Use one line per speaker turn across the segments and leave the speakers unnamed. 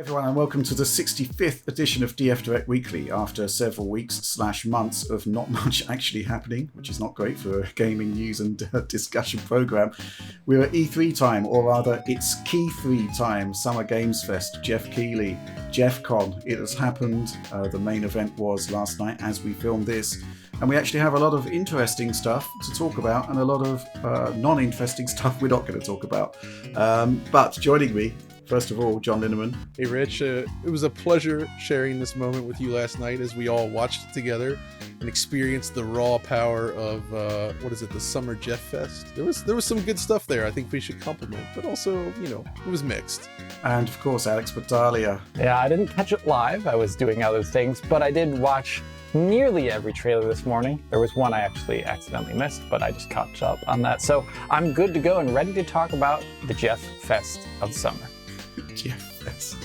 Everyone, and welcome to the 65th edition of DF Direct Weekly. After several weeks/months of not much actually happening, which is not great for a gaming news and discussion program, we're at E3 time, or rather, it's Key 3 time. Summer Games Fest. Geoff Keighley, Geoffcon. It has happened. The main event was last night as we filmed this, and we actually have a lot of interesting stuff to talk about and a lot of non-interesting stuff we're not going to talk about. But joining me, first of all, John Linneman.
Hey, Rich. It was a pleasure sharing this moment with you last night as we all watched it together and experienced the raw power of, the Summer Geoff Fest. There was some good stuff there I think we should compliment, but also, it was mixed.
And, of course, Alex Battaglia.
Yeah, I didn't catch it live. I was doing other things, but I did watch nearly every trailer this morning. There was one I actually accidentally missed, but I just caught up on that. So I'm good to go and ready to talk about the Geoff Fest of the summer.
Geoff Fest.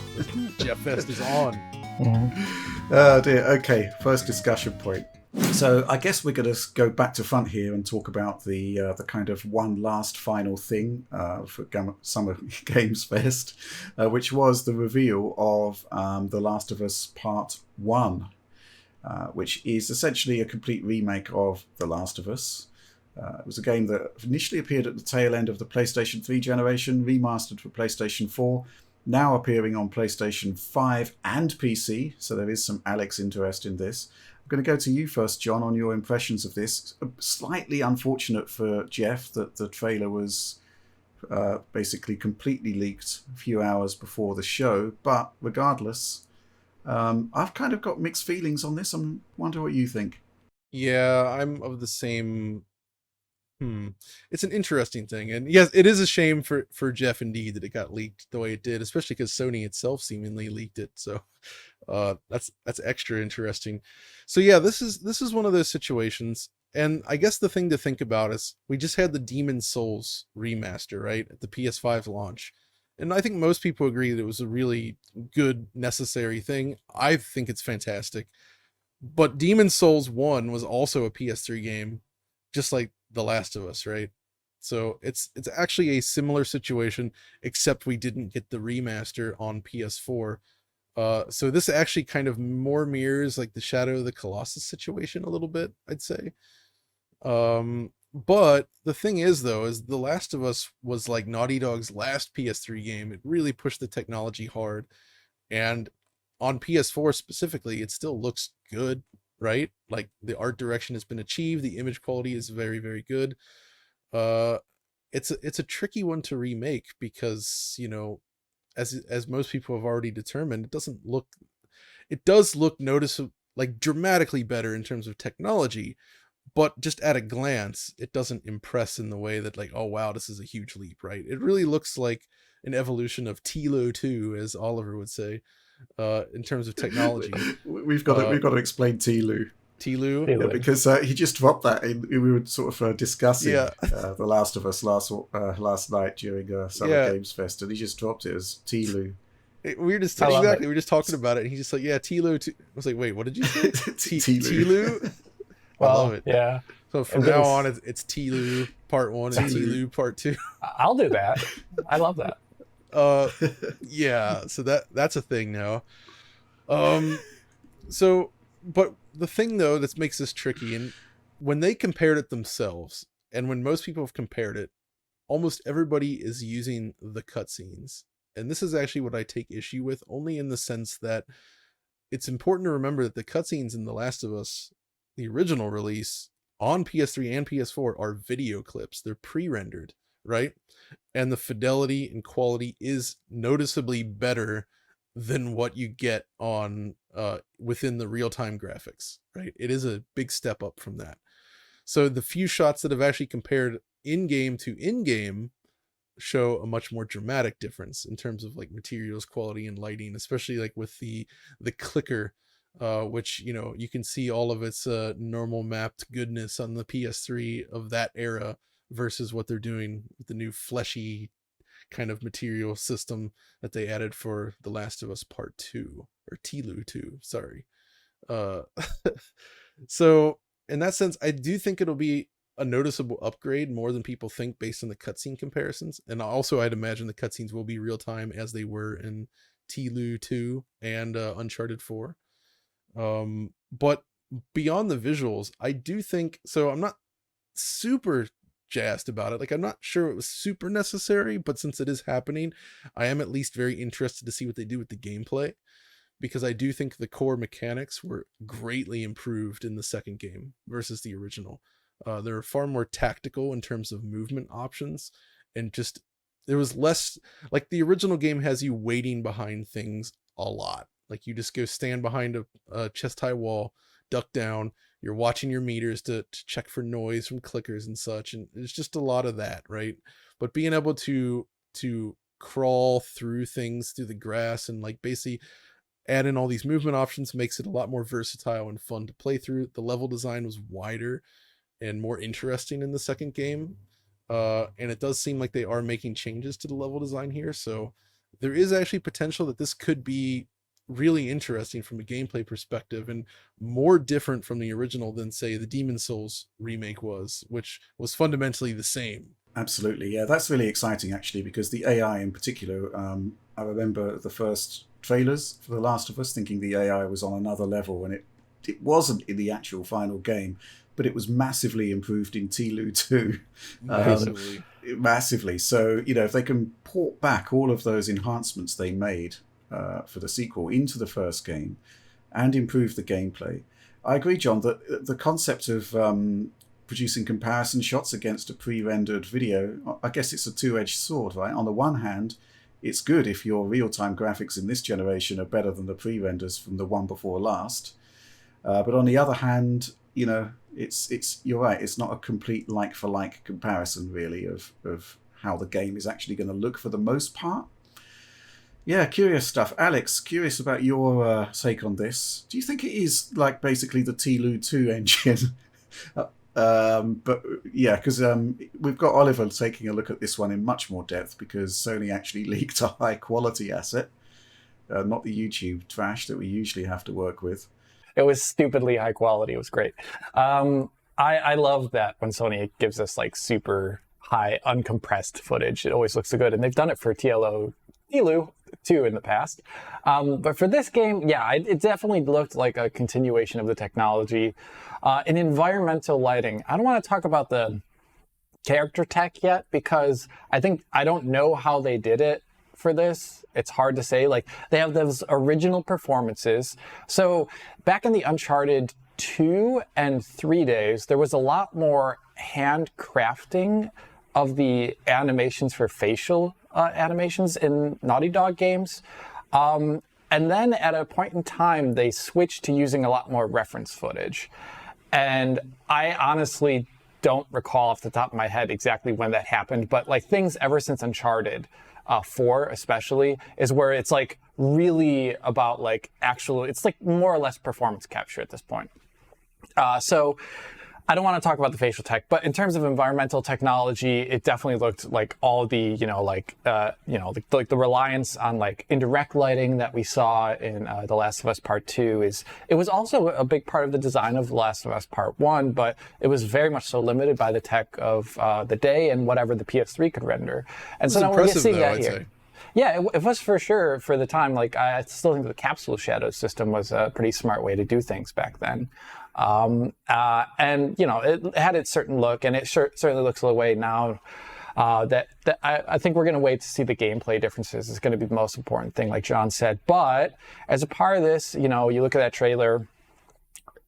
Geoff Fest is on.
Oh dear. Okay, first discussion point. So I guess we're going to go back to front here and talk about the kind of one last final thing for Summer Games Fest, which was the reveal of The Last of Us Part 1, which is essentially a complete remake of The Last of Us. It was a game that initially appeared at the tail end of the PlayStation 3 generation, remastered for PlayStation 4, now appearing on PlayStation 5 and PC, so there is some Alex interest in this. I'm going to go to you first, John, on your impressions of this. Slightly unfortunate for Geoff that the trailer was basically completely leaked a few hours before the show, but regardless, I've kind of got mixed feelings on this. I wonder what you think.
Yeah, I'm of the same... It's an interesting thing, and yes, it is a shame for Geoff indeed that it got leaked the way it did, especially because Sony itself seemingly leaked it. So that's extra interesting. So yeah, this is one of those situations, and I guess the thing to think about is we just had the Demon's Souls remaster, right, at the PS5 launch, and I think most people agree that it was a really good, necessary thing. I think it's fantastic, but Demon's Souls 1 was also a PS3 game, just like The Last of Us, right? So it's actually a similar situation, except we didn't get the remaster on PS4. So this actually kind of more mirrors like the Shadow of the Colossus situation a little bit, I'd say. But the thing is, though, is The Last of Us was like Naughty Dog's last PS3 game. It really pushed the technology hard, and on PS4 specifically, it still looks good, right? Like the art direction has been achieved, the image quality is very, very good. It's a tricky one to remake because, as most people have already determined, it does look noticeable, like dramatically better in terms of technology, but just at a glance, it doesn't impress in the way that like, oh wow, this is a huge leap, right? It really looks like an evolution of T-LOO 2, as Oliver would say. In terms of technology,
we've got to explain T-LOO.
T-LOO,
yeah, because he just dropped that. We were sort of discussing The Last of Us last night during Summer Games Fest, and he just dropped it as T-LOO.
We were just talking about it, and he just like, T-LOO. I was like, wait, what did you say? T-LOO. I love it.
Yeah.
So from now on, it's T-LOO Part 1 and T-LOO Part 2.
I'll do that. I love that.
Yeah, so that's a thing now. But the thing though that makes this tricky, and when they compared it themselves, and when most people have compared it, almost everybody is using the cutscenes. And this is actually what I take issue with, only in the sense that it's important to remember that the cutscenes in The Last of Us, the original release on PS3 and PS4, are video clips. They're pre-rendered, right? And the fidelity and quality is noticeably better than what you get on within the real-time graphics, right? It is a big step up from that. So the few shots that have actually compared in-game to in-game show a much more dramatic difference in terms of like materials quality and lighting, especially like with the clicker, which you can see all of its normal mapped goodness on the PS3 of that era versus what they're doing with the new fleshy kind of material system that they added for The Last of Us Part 2, or T-LOO 2, sorry. So in that sense, I do think it'll be a noticeable upgrade more than people think based on the cutscene comparisons. And also I'd imagine the cutscenes will be real time as they were in T-LOO 2 and Uncharted 4. But beyond the visuals, I do think so. I'm not super jazzed about it. Like, I'm not sure it was super necessary, but since it is happening, I am at least very interested to see what they do with the gameplay, because I do think the core mechanics were greatly improved in the second game versus the original. They're far more tactical in terms of movement options, and just there was less, like the original game has you waiting behind things a lot. Like, you just go stand behind a chest high wall, duck down, you're watching your meters to check for noise from clickers and such, and it's just a lot of that, right? But being able to crawl through things through the grass and like basically add in all these movement options makes it a lot more versatile and fun to play through. The level design was wider and more interesting in the second game, and it does seem like they are making changes to the level design here, so there is actually potential that this could be really interesting from a gameplay perspective and more different from the original than, say, the Demon's Souls remake was, which was fundamentally the same.
Absolutely, yeah, that's really exciting actually, because the AI in particular, I remember the first trailers for The Last of Us thinking the AI was on another level, and it wasn't in the actual final game, but it was massively improved in T-LOO 2. Massively. So, if they can port back all of those enhancements they made for the sequel into the first game and improve the gameplay. I agree, John, that the concept of producing comparison shots against a pre-rendered video, I guess it's a two-edged sword, right? On the one hand, it's good if your real-time graphics in this generation are better than the pre-renders from the one before last. But on the other hand, it's you're right, it's not a complete like-for-like comparison, really, of how the game is actually going to look for the most part. Yeah, curious stuff. Alex, curious about your take on this. Do you think it is like basically the T-LOO 2 engine? But yeah, because we've got Oliver taking a look at this one in much more depth, because Sony actually leaked a high quality asset, not the YouTube trash that we usually have to work with.
It was stupidly high quality. It was great. I love that when Sony gives us like super high uncompressed footage. It always looks so good, and they've done it for T-LOO 2 in the past. But for this game, yeah, it definitely looked like a continuation of the technology. In environmental lighting, I don't want to talk about the character tech yet, because I don't know how they did it for this. It's hard to say. Like, they have those original performances. So back in the Uncharted 2 and 3 days, there was a lot more handcrafting of the animations for facial animations in Naughty Dog games. And then at a point in time, they switched to using a lot more reference footage. And I honestly don't recall off the top of my head exactly when that happened, but like things ever since Uncharted 4 especially is where it's like really about like actual, it's like more or less performance capture at this point. So I don't want to talk about the facial tech, but in terms of environmental technology, it definitely looked like all the, like the reliance on like indirect lighting that we saw in The Last of Us Part 2 it was also a big part of the design of The Last of Us Part 1, but it was very much so limited by the tech of the day and whatever the PS3 could render. And so now we're seeing that here. Say. Yeah, it was for sure for the time. Like, I still think the capsule shadow system was a pretty smart way to do things back then. And it had its certain look, and it certainly looks a way now. That I think we're going to wait to see the gameplay differences. It's going to be the most important thing, like John said. But as a part of this, you look at that trailer.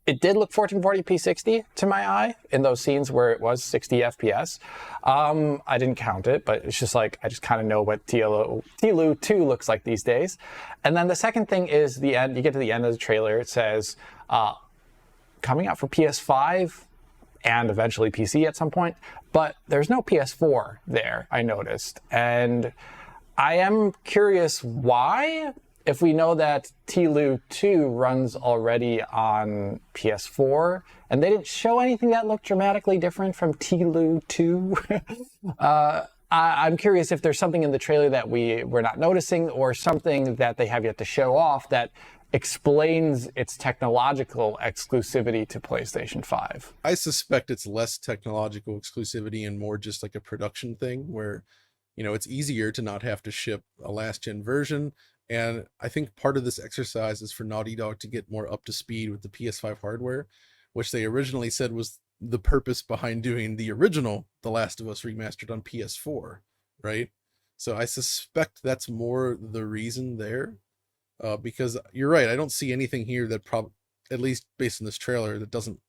It did look 1440p 60 to my eye in those scenes where it was 60 FPS. I didn't count it, but it's just like, I just kind of know what T-LOO 2 looks like these days. And then the second thing is the end. You get to the end of the trailer, it says, coming out for PS5 and eventually PC at some point, but there's no PS4 there, I noticed. And I am curious why. If we know that T-LOO 2 runs already on PS4, and they didn't show anything that looked dramatically different from T-LOO 2, I'm curious if there's something in the trailer that we're not noticing, or something that they have yet to show off that explains its technological exclusivity to PlayStation 5.
I suspect it's less technological exclusivity and more just like a production thing where, it's easier to not have to ship a last-gen version, And I think part of this exercise is for Naughty Dog to get more up to speed with the PS5 hardware, which they originally said was the purpose behind doing the original The Last of Us remastered on PS4, right? So I suspect that's more the reason there, because you're right. I don't see anything here that at least based on this trailer, that doesn't.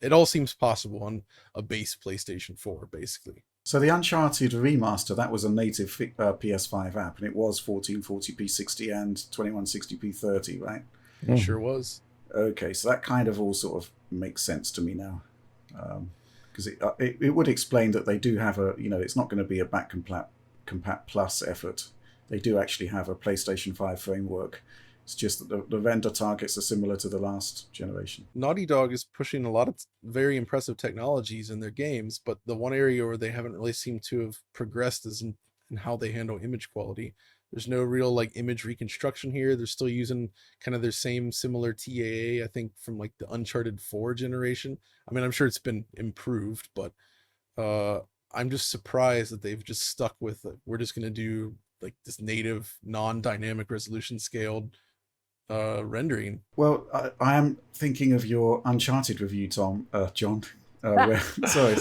It all seems possible on a base PlayStation 4, basically.
So the Uncharted remaster, that was a native PS5 app, and it was 1440p 60 and 2160p 30, right?
It sure was.
Okay, so that kind of all sort of makes sense to me now, because it would explain that they do have it's not going to be a back compat plus effort. They do actually have a PlayStation 5 framework. It's just that the render targets are similar to the last generation.
Naughty Dog is pushing a lot of very impressive technologies in their games, but the one area where they haven't really seemed to have progressed is in how they handle image quality. There's no real like image reconstruction here. They're still using kind of their same similar TAA, I think, from like the Uncharted 4 generation. I mean, I'm sure it's been improved, but I'm just surprised that they've just stuck with we're just going to do like this native non-dynamic resolution scaled rendering.
Well, I am thinking of your Uncharted review, John. Sorry.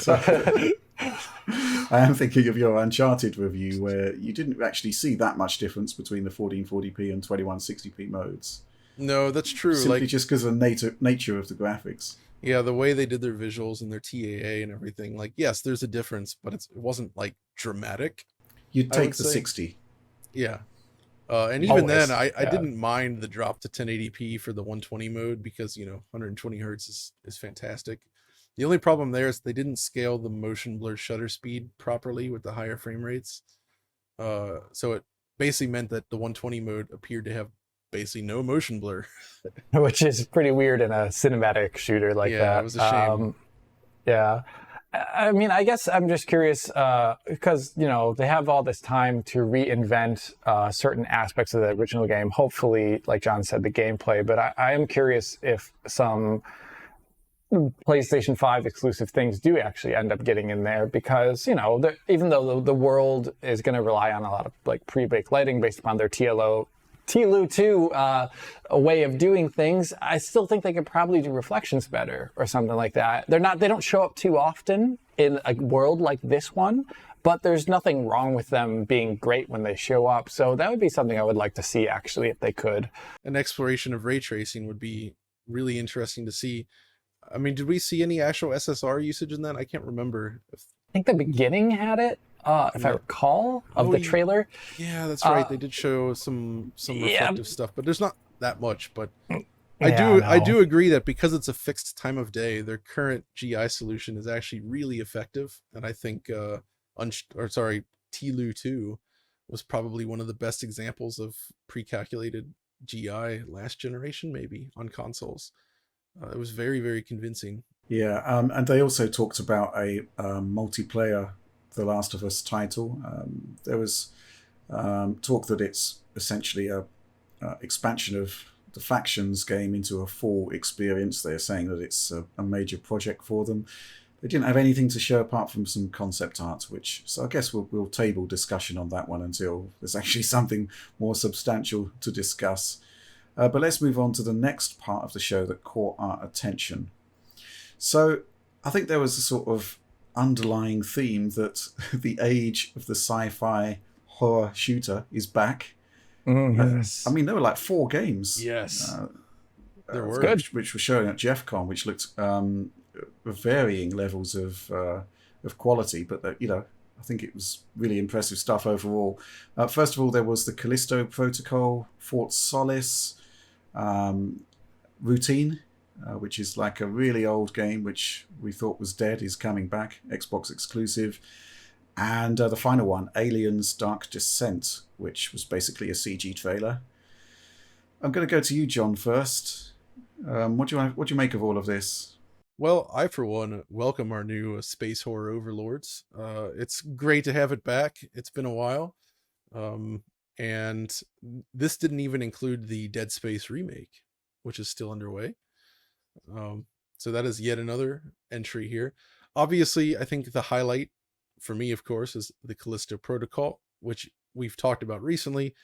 I am thinking of your Uncharted review where you didn't actually see that much difference between the 1440p and 2160p modes.
No, that's true.
Simply just because of the nature of the graphics.
Yeah, the way they did their visuals and their TAA and everything. Like, yes, there's a difference, but it wasn't like dramatic.
You'd take the 60.
Yeah. And even then, I didn't mind the drop to 1080p for the 120 mode because, 120 hertz is fantastic. The only problem there is they didn't scale the motion blur shutter speed properly with the higher frame rates. So it basically meant that the 120 mode appeared to have basically no motion blur.
Which is pretty weird in a cinematic shooter like that.
Yeah, it was a shame.
Yeah. I mean, I guess I'm just curious because, they have all this time to reinvent certain aspects of the original game. Hopefully, like John said, the gameplay. But I am curious if some PlayStation 5 exclusive things do actually end up getting in there because, even though the world is going to rely on a lot of like pre-baked lighting based upon their T-LOO 2 a way of doing things, I still think they could probably do reflections better or something like that. They don't show up too often in a world like this one, but there's nothing wrong with them being great when they show up. So that would be something I would like to see actually if they could.
An exploration of ray tracing would be really interesting to see. I mean, did we see any actual SSR usage in that? I can't remember.
I think the beginning had it. If I recall, of the trailer.
Yeah, that's right. They did show some reflective stuff, but there's not that much. But I do agree that because it's a fixed time of day, their current GI solution is actually really effective. And I think T-LOO 2 was probably one of the best examples of pre-calculated GI last generation, maybe on consoles. It was very, very convincing.
Yeah, and they also talked about a multiplayer The Last of Us title. There was talk that it's essentially a expansion of the Factions game into a full experience. They're saying that it's a major project for them. They didn't have anything to show apart from some concept art, so I guess we'll table discussion on that one until there's actually something more substantial to discuss. But let's move on to the next part of the show that caught our attention. So I think there was a sort of underlying theme that the age of the sci-fi horror shooter is back.
Yes.
I mean, there were like 4 games.
Yes. There were.
Which were showing at Geoffcon, which looked varying levels of quality, but I think it was really impressive stuff overall. First of all, there was the Callisto Protocol, Fort Solis, Routine, which is like a really old game, which we thought was dead, is coming back, Xbox exclusive. And the final one, Aliens Dark Descent, which was basically a CG trailer. I'm going to go to you, John, first. What do you make of all of this?
Well, I, for one, welcome our new space horror overlords. It's great to have it back. It's been a while. And this didn't even include the Dead Space remake, which is still underway. So that is yet another entry here. Obviously, I think the highlight for me, of course, is the Callisto Protocol, which we've talked about recently.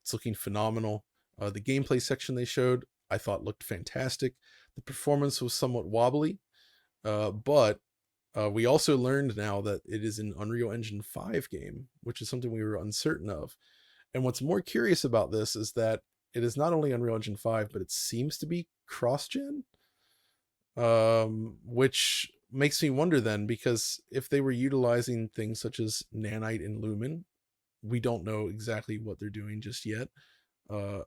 It's looking phenomenal. The gameplay section they showed, I thought looked fantastic. The performance was somewhat wobbly, but we also learned now that it is an Unreal Engine 5 game, which is something we were uncertain of. And what's more curious about this is that it is not only Unreal Engine 5, but it seems to be cross-gen, which makes me wonder then, because if they were utilizing things such as Nanite and Lumen, we don't know exactly what they're doing just yet. I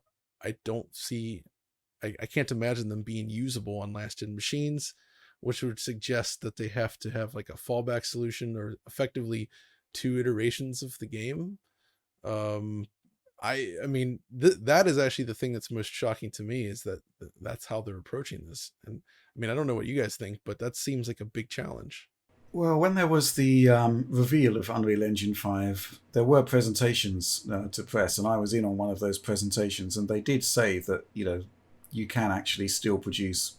can't imagine them being usable on last-gen machines, which would suggest that they have to have like a fallback solution or effectively 2 iterations of the game. I mean, that is actually the thing that's most shocking to me, is that that's how they're approaching this. And I mean, I don't know what you guys think, but that seems like a big challenge.
Well, when there was the reveal of Unreal Engine 5, there were presentations to press, and I was in on one of those presentations, and they did say that, you can actually still produce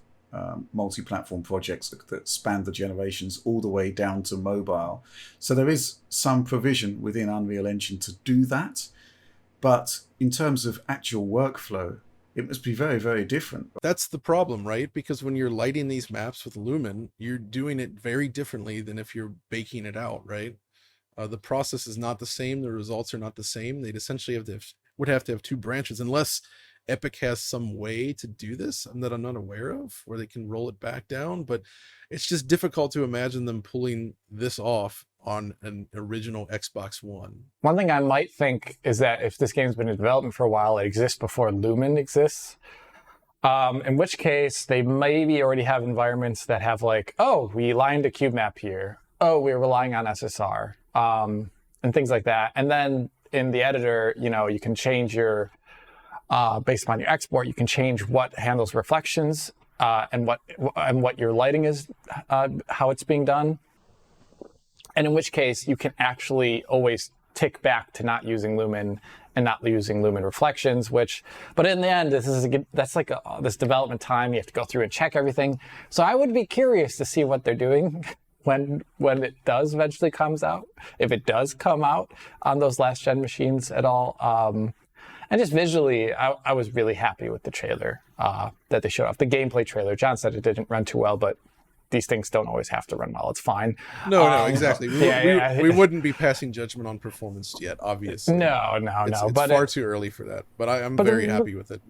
multi-platform projects that span the generations all the way down to mobile. So there is some provision within Unreal Engine to do that. But in terms of actual workflow, it must be very, very different.
That's the problem, right? Because when you're lighting these maps with Lumen, you're doing it very differently than if you're baking it out, right? The process is not the same. The results are not the same. They'd essentially would have to have 2 branches, unless Epic has some way to do this that I'm not aware of, where they can roll it back down. But it's just difficult to imagine them pulling this off on an original Xbox One.
One thing I might think is that if this game's been in development for a while, it exists before Lumen exists. In which case, they maybe already have environments that have like, oh, we lined a cube map here. Oh, we're relying on SSR, and things like that. And then in the editor, you can change your, based upon your export, you can change what handles reflections and what your lighting is, how it's being done. And in which case, you can actually always tick back to not using Lumen and not using Lumen reflections, but in the end, that's like this development time. You have to go through and check everything. So I would be curious to see what they're doing when it does eventually comes out, if it does come out on those last-gen machines at all. And just visually, I was really happy with the trailer that they showed off. The gameplay trailer, John said it didn't run too well, but these things don't always have to run well. It's fine.
No, exactly. We wouldn't be passing judgment on performance yet, obviously.
No.
It's far too early for that, but I'm very happy with it.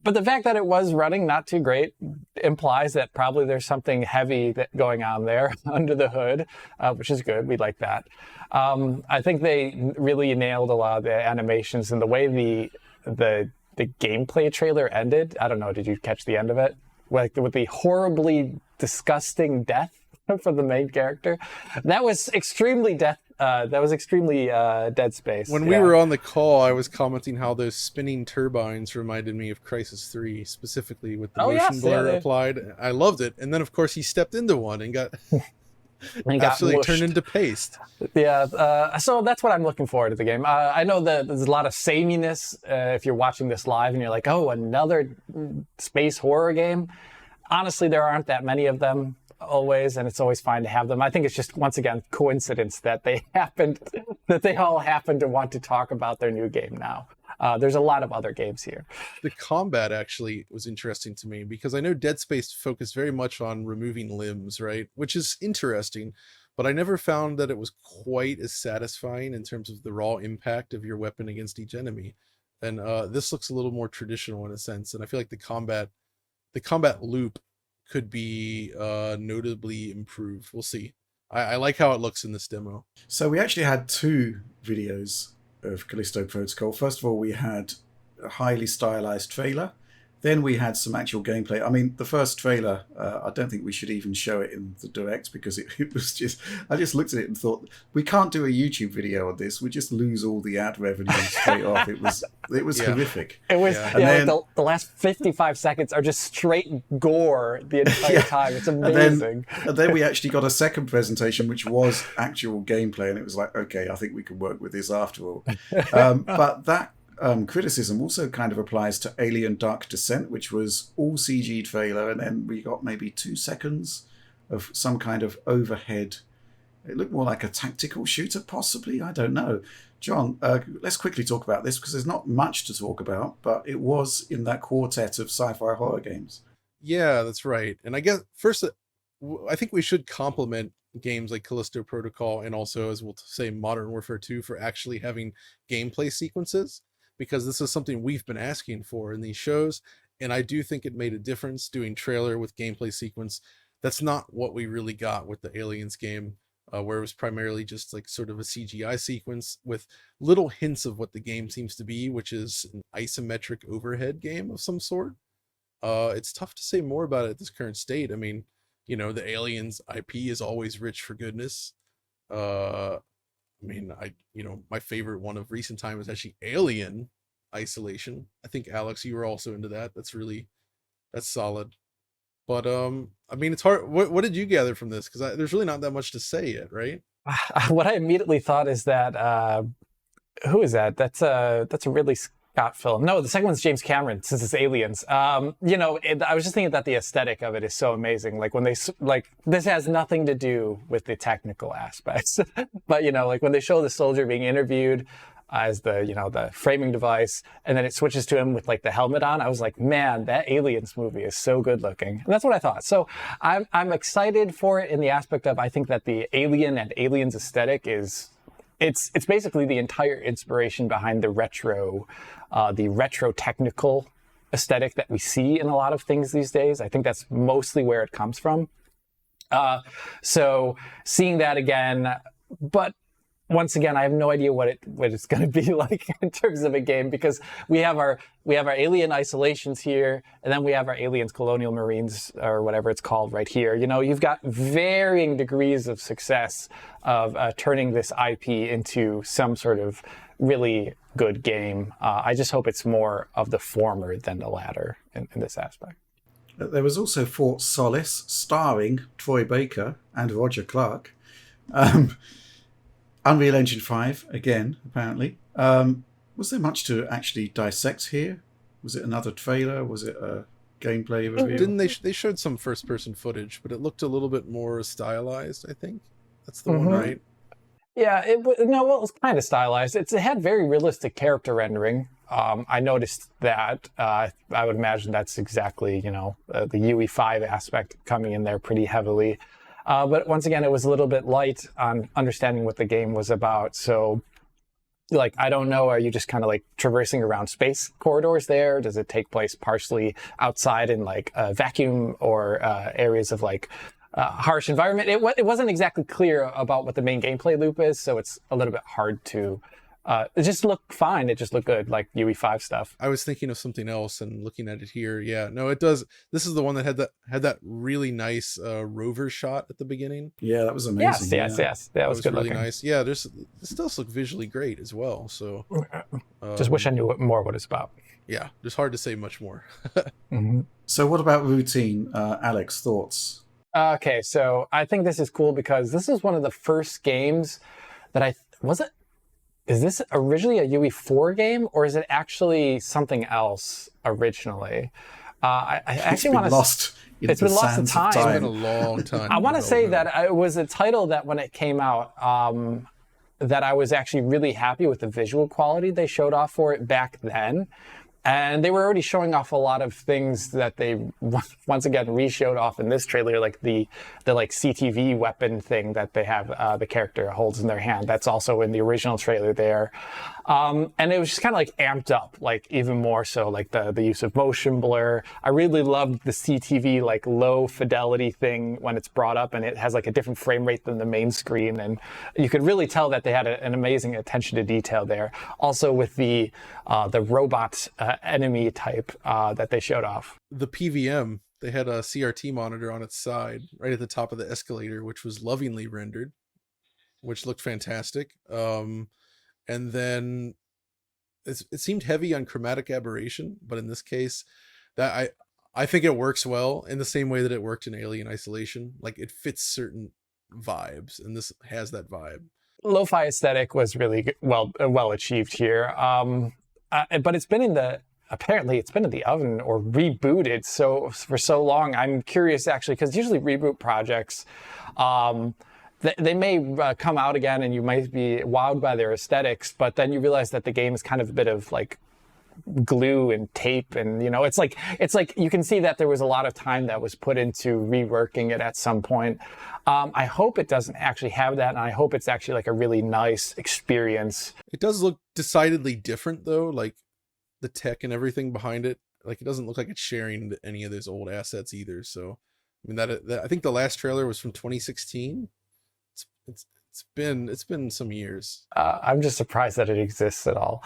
But the fact that it was running not too great implies that probably there's something heavy going on there under the hood, which is good. We like that. I think they really nailed a lot of the animations and the way the gameplay trailer ended. I don't know. Did you catch the end of it? With the horribly disgusting death for the main character. That was extremely Dead Space.
When we were on the call, I was commenting how those spinning turbines reminded me of Crysis 3, specifically with the motion blur applied. I loved it. And then, of course, he stepped into one and got absolutely turned into paste.
Yeah, so that's what I'm looking forward to the game. I know that there's a lot of sameness if you're watching this live and you're like, oh, another space horror game. Honestly, there aren't that many of them always, and it's always fine to have them. I think it's just, once again, coincidence that they all happened to want to talk about their new game now. There's a lot of other games here.
The combat actually was interesting to me, because I know Dead Space focused very much on removing limbs, right? Which is interesting, but I never found that it was quite as satisfying in terms of the raw impact of your weapon against each enemy. And this looks a little more traditional in a sense, and I feel like the combat loop could be notably improved. We'll see. I like how it looks in this demo.
So we actually had 2 videos of Callisto Protocol. First of all, we had a highly stylized trailer. Then we had some actual gameplay. I mean, the first trailer, I don't think we should even show it in the direct, because it was just, I just looked at it and thought, we can't do a YouTube video on this. We just lose all the ad revenue straight off. It was horrific.
It was, then, like the last 55 seconds are just straight gore the entire time. It's amazing.
And then we actually got a second presentation, which was actual gameplay. And it was like, okay, I think we can work with this after all. But that criticism also kind of applies to Alien Dark Descent, which was all CG trailer, and then we got maybe 2 seconds of some kind of overhead It looked more like a tactical shooter, possibly. I don't know. John, let's quickly talk about this because there's not much to talk about, but it was in that quartet of sci-fi horror games.
Yeah, that's right. And I guess first, I think we should compliment games like Callisto Protocol and also, as we'll say, Modern Warfare 2 for actually having gameplay sequences, because this is something we've been asking for in these shows. And I do think it made a difference doing trailer with gameplay sequence. That's not what we really got with the Aliens game, where it was primarily just like sort of a CGI sequence with little hints of what the game seems to be, which is an isometric overhead game of some sort. It's tough to say more about it at this current state. I mean, the Aliens IP is always rich for goodness. I mean, my favorite one of recent time is actually Alien Isolation. I think, Alex, you were also into that. That's solid. But I mean, it's hard. What did you gather from this? Because there's really not that much to say yet, right?
What I immediately thought is that who is that? That's a Ridley Scott film. No, the second one's James Cameron, since it's Aliens. I was just thinking that the aesthetic of it is so amazing. Like when this has nothing to do with the technical aspects, but like when they show the soldier being interviewed as the framing device, and then it switches to him with like the helmet on. I was like, man, that Aliens movie is so good looking. And that's what I thought. So I'm excited for it in the aspect of, I think that the Alien and Aliens aesthetic is, it's basically the entire inspiration behind the retro technical aesthetic that we see in a lot of things these days. I think that's mostly where it comes from. So seeing that again, but once again, I have no idea what it's going to be like in terms of a game, because we have our Alien Isolations here, and then we have our Aliens Colonial Marines, or whatever it's called, right here. You've got varying degrees of success of turning this IP into some sort of really good game. I just hope it's more of the former than the latter in this aspect.
There was also Fort Solace, starring Troy Baker and Roger Clark. Unreal Engine 5, again, apparently. Was there much to actually dissect here? Was it another trailer? Was it a gameplay reveal?
Didn't they showed some first-person footage, but it looked a little bit more stylized, I think. That's the one, right?
Yeah, it was kind of stylized. It had very realistic character rendering. I noticed that. I would imagine that's exactly, the UE5 aspect coming in there pretty heavily. But once again, it was a little bit light on understanding what the game was about. So, I don't know, are you just kind of traversing around space corridors there? Does it take place partially outside in a vacuum or areas of harsh environment? It wasn't exactly clear about what the main gameplay loop is, so it's a little bit hard to... it just looked fine. It just looked good, like UE5 stuff.
I was thinking of something else and looking at it here. Yeah, no, it does. This is the one that had that really nice rover shot at the beginning.
Yeah, that was amazing.
Yes. That was good
really
looking.
Nice. Yeah, this does look visually great as well. So,
just wish I knew more what it's about.
Yeah, it's hard to say much more.
Mm-hmm.
So,
what about routine, Alex? Thoughts?
Okay, so I think this is cool because this is one of the first games that is this originally a UE4 game, or is it actually something else originally? I actually want to... It's been lost in time.
It's been a long time.
I want to say that it was a title that when it came out, that I was actually really happy with the visual quality they showed off for it back then. And they were already showing off a lot of things that they once again re-showed off in this trailer, like the CTV weapon thing that they have the character holds in their hand. That's also in the original trailer there. And it was just kind of amped up, even more so, the use of motion blur. I really loved the CTV low fidelity thing when it's brought up, and it has a different frame rate than the main screen. And you could really tell that they had an amazing attention to detail there. Also with the robot enemy type that they showed off.
The PVM, they had a CRT monitor on its side right at the top of the escalator, which was lovingly rendered, which looked fantastic. And then it seemed heavy on chromatic aberration, but in this case, that I think it works well in the same way that it worked in Alien Isolation. It fits certain vibes, and this has that vibe.
Lo-fi aesthetic was really well achieved here. But it's been in the oven or rebooted for so long. I'm curious actually, because usually reboot projects, they may come out again and you might be wowed by their aesthetics, but then you realize that the game is kind of a bit of like glue and tape, and it's like you can see that there was a lot of time that was put into reworking it at some point. I hope it doesn't actually have that, and I hope it's actually like a really nice experience.
It does look decidedly different though, like the tech and everything behind it. Like it doesn't look like it's sharing any of those old assets either. So I mean that I think the last trailer was from 2016. It's been some years.
I'm just surprised that it exists at all.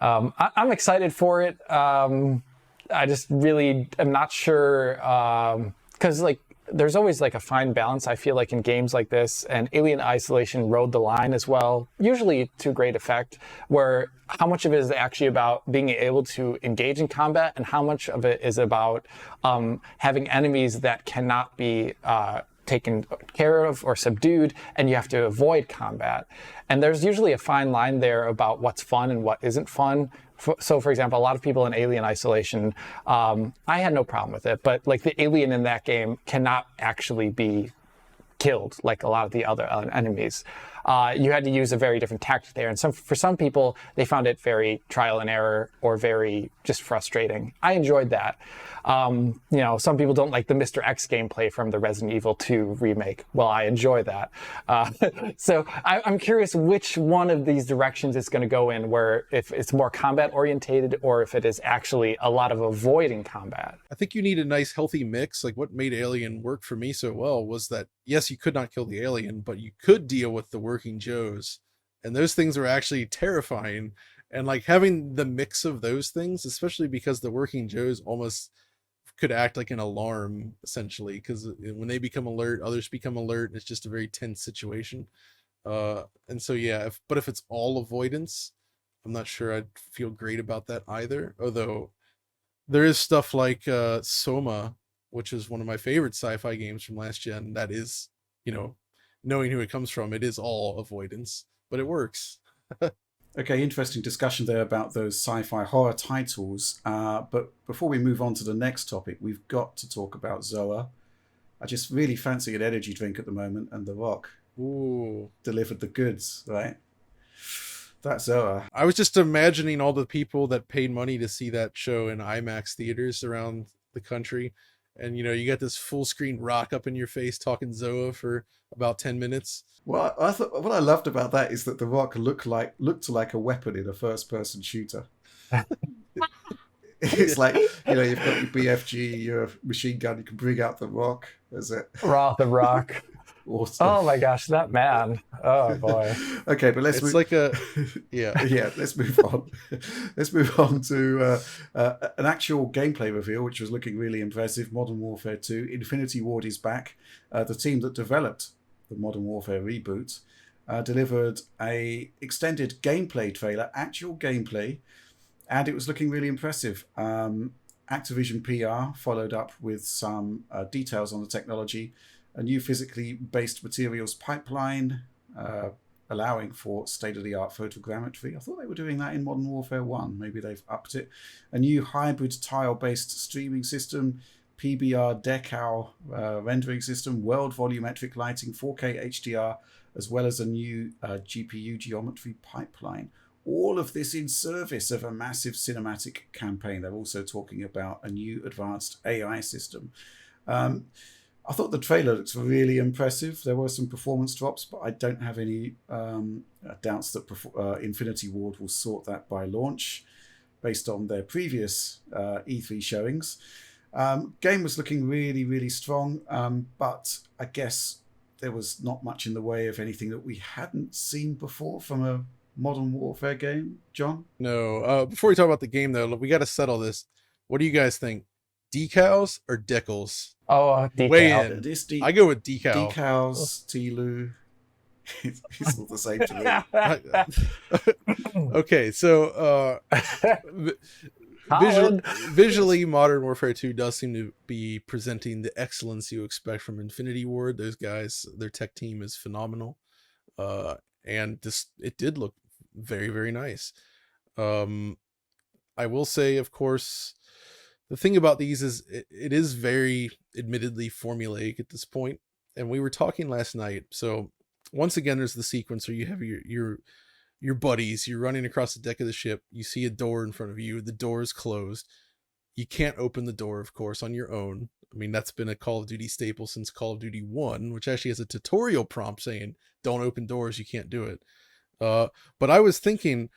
I'm excited for it. I just really am not sure, because like there's always like a fine balance, I feel like, in games like this, and Alien Isolation rode the line as well, usually to great effect, where how much of it is actually about being able to engage in combat and how much of it is about having enemies that cannot be taken care of or subdued, and you have to avoid combat. And there's usually a fine line there about what's fun and what isn't fun. So for example, a lot of people in Alien Isolation, I had no problem with it, but like the alien in that game cannot actually be killed like a lot of the other enemies. You had to use a very different tactic there. And for some people, they found it very trial and error or very just frustrating. I enjoyed that. Some people don't like the Mr. X gameplay from the Resident Evil 2 remake. Well, I enjoy that. So I'm curious which one of these directions it's going to go in, where if it's more combat orientated or if it is actually a lot of avoiding combat.
I think you need a nice healthy mix. Like what made Alien work for me so well was that, yes, you could not kill the alien, but you could deal with the working Joes. And those things were actually terrifying. And like having the mix of those things, especially because the working Joes almost could act like an alarm, essentially, because when they become alert, others become alert, and it's just a very tense situation. And so, yeah, if it's all avoidance, I'm not sure I'd feel great about that either. Although there is stuff like Soma, which is one of my favorite sci-fi games from last gen, that is, knowing who it comes from, it is all avoidance, but it works.
Okay, interesting discussion there about those sci-fi horror titles. But before we move on to the next topic, we've got to talk about Zoa. I just really fancy an energy drink at the moment, and The Rock delivered the goods, right? That's Zoa.
I was just imagining all the people that paid money to see that show in IMAX theaters around the country. And, you got this full screen Rock up in your face talking Zoa for about 10 minutes.
Well, I thought what I loved about that is that The Rock looked like a weapon in a first-person shooter. It's like, you've got your BFG, your machine gun, you can bring out The Rock. Is it?
The Rock.
Awesome.
Oh my gosh, that man. Oh boy.
Okay, but let's move on. Let's move on to an actual gameplay reveal, which was looking really impressive. Modern Warfare 2, Infinity Ward is back. The team that developed the Modern Warfare reboot delivered a extended gameplay trailer, actual gameplay, and it was looking really impressive. Activision PR followed up with some details on the technology. A new physically based materials pipeline, allowing for state-of-the-art photogrammetry. I thought they were doing that in Modern Warfare 1. Maybe they've upped it. A new hybrid tile-based streaming system, PBR decal rendering system, world volumetric lighting, 4K HDR, as well as a new GPU geometry pipeline. All of this in service of a massive cinematic campaign. They're also talking about a new advanced AI system. I thought the trailer looks really impressive. There were some performance drops, but I don't have any doubts that Infinity Ward will sort that by launch based on their previous E3 showings. Game was looking really, really strong, but I guess there was not much in the way of anything that we hadn't seen before from a Modern Warfare game. John?
No. Before we talk about the game, though, we got to settle this. What do you guys think? Decals or decals?
Oh, decal.
Weigh in. I go with decal.
Decals, T-LOO. It's all the same to
me. Okay, so visually, Modern Warfare 2 does seem to be presenting the excellence you expect from Infinity Ward. Those guys, their tech team is phenomenal. And it did look very, very nice. I will say, of course, the thing about these is it is very admittedly formulaic at this point. And we were talking last night. So once again, there's the sequence where you have your buddies, you're running across the deck of the ship, you see a door in front of you, the door is closed. You can't open the door, of course, on your own. I mean, that's been a Call of Duty staple since Call of Duty 1, which actually has a tutorial prompt saying, don't open doors, you can't do it. But I was thinking,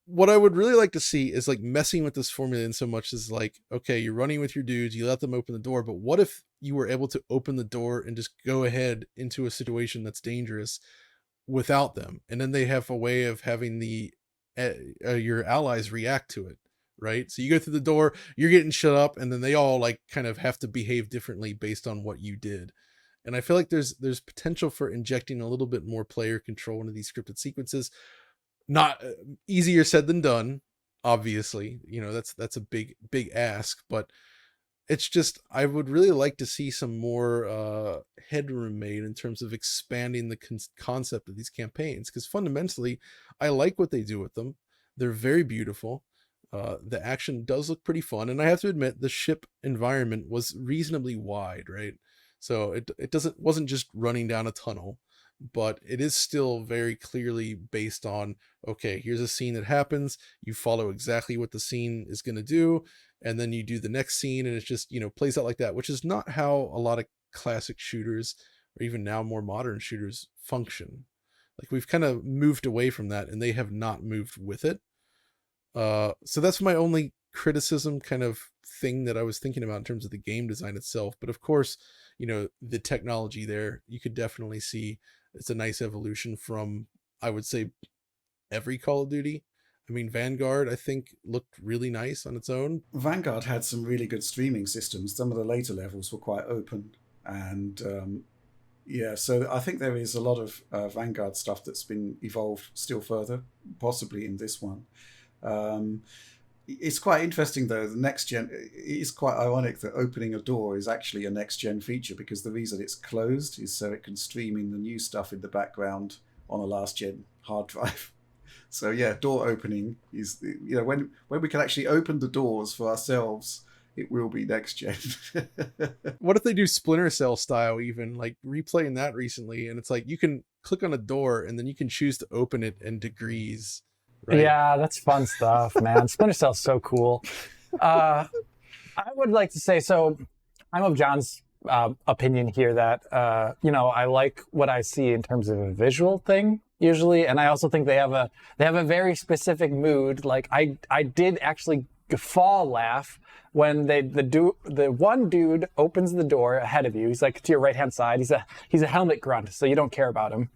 what I would really like to see is like messing with this formula in so much as like, okay, you're running with your dudes, you let them open the door, but what if you were able to open the door and just go ahead into a situation that's dangerous without them? And then they have a way of having your allies react to it, right? So you go through the door, you're getting shut up, and then they all like kind of have to behave differently based on what you did. And I feel like there's potential for injecting a little bit more player control into these scripted sequences. Not easier said than done, obviously. You know, that's a big ask, but it's just, I would really like to see some more headroom made in terms of expanding the concept of these campaigns, because fundamentally I like what they do with them. They're very beautiful. The action does look pretty fun, and I have to admit the ship environment was reasonably wide, right? So it wasn't just running down a tunnel, but it is still very clearly based on, okay, here's a scene that happens, you follow exactly what the scene is going to do, and then you do the next scene, and it's just, you know, plays out like that, which is not how a lot of classic shooters, or even now more modern shooters, function. Like, we've kind of moved away from that, and they have not moved with it. So that's my only criticism kind of thing that I was thinking about in terms of the game design itself. But of course, you know, the technology there, you could definitely see it's a nice evolution from, I would say, every Call of Duty. I mean, Vanguard, I think, looked really nice on its own.
Vanguard had some really good streaming systems. Some of the later levels were quite open. And yeah, so I think there is a lot of Vanguard stuff that's been evolved still further, possibly in this one. It's quite interesting, though. The next gen, it is quite ironic that opening a door is actually a next gen feature, because the reason it's closed is so it can stream in the new stuff in the background on a last gen hard drive. So yeah, door opening is, you know, when we can actually open the doors for ourselves, it will be next gen.
What if they do Splinter Cell style, even like replaying that recently, and it's like you can click on a door and then you can choose to open it in degrees. Right.
Yeah, that's fun stuff, man. Splinter Cell's so cool. I would like to say, so I'm of John's opinion here that, you know, I like what I see in terms of a visual thing usually. And I also think they have a very specific mood. Like I did actually fall laugh when the one dude opens the door ahead of you. He's like to your right-hand side. He's a helmet grunt, so you don't care about him.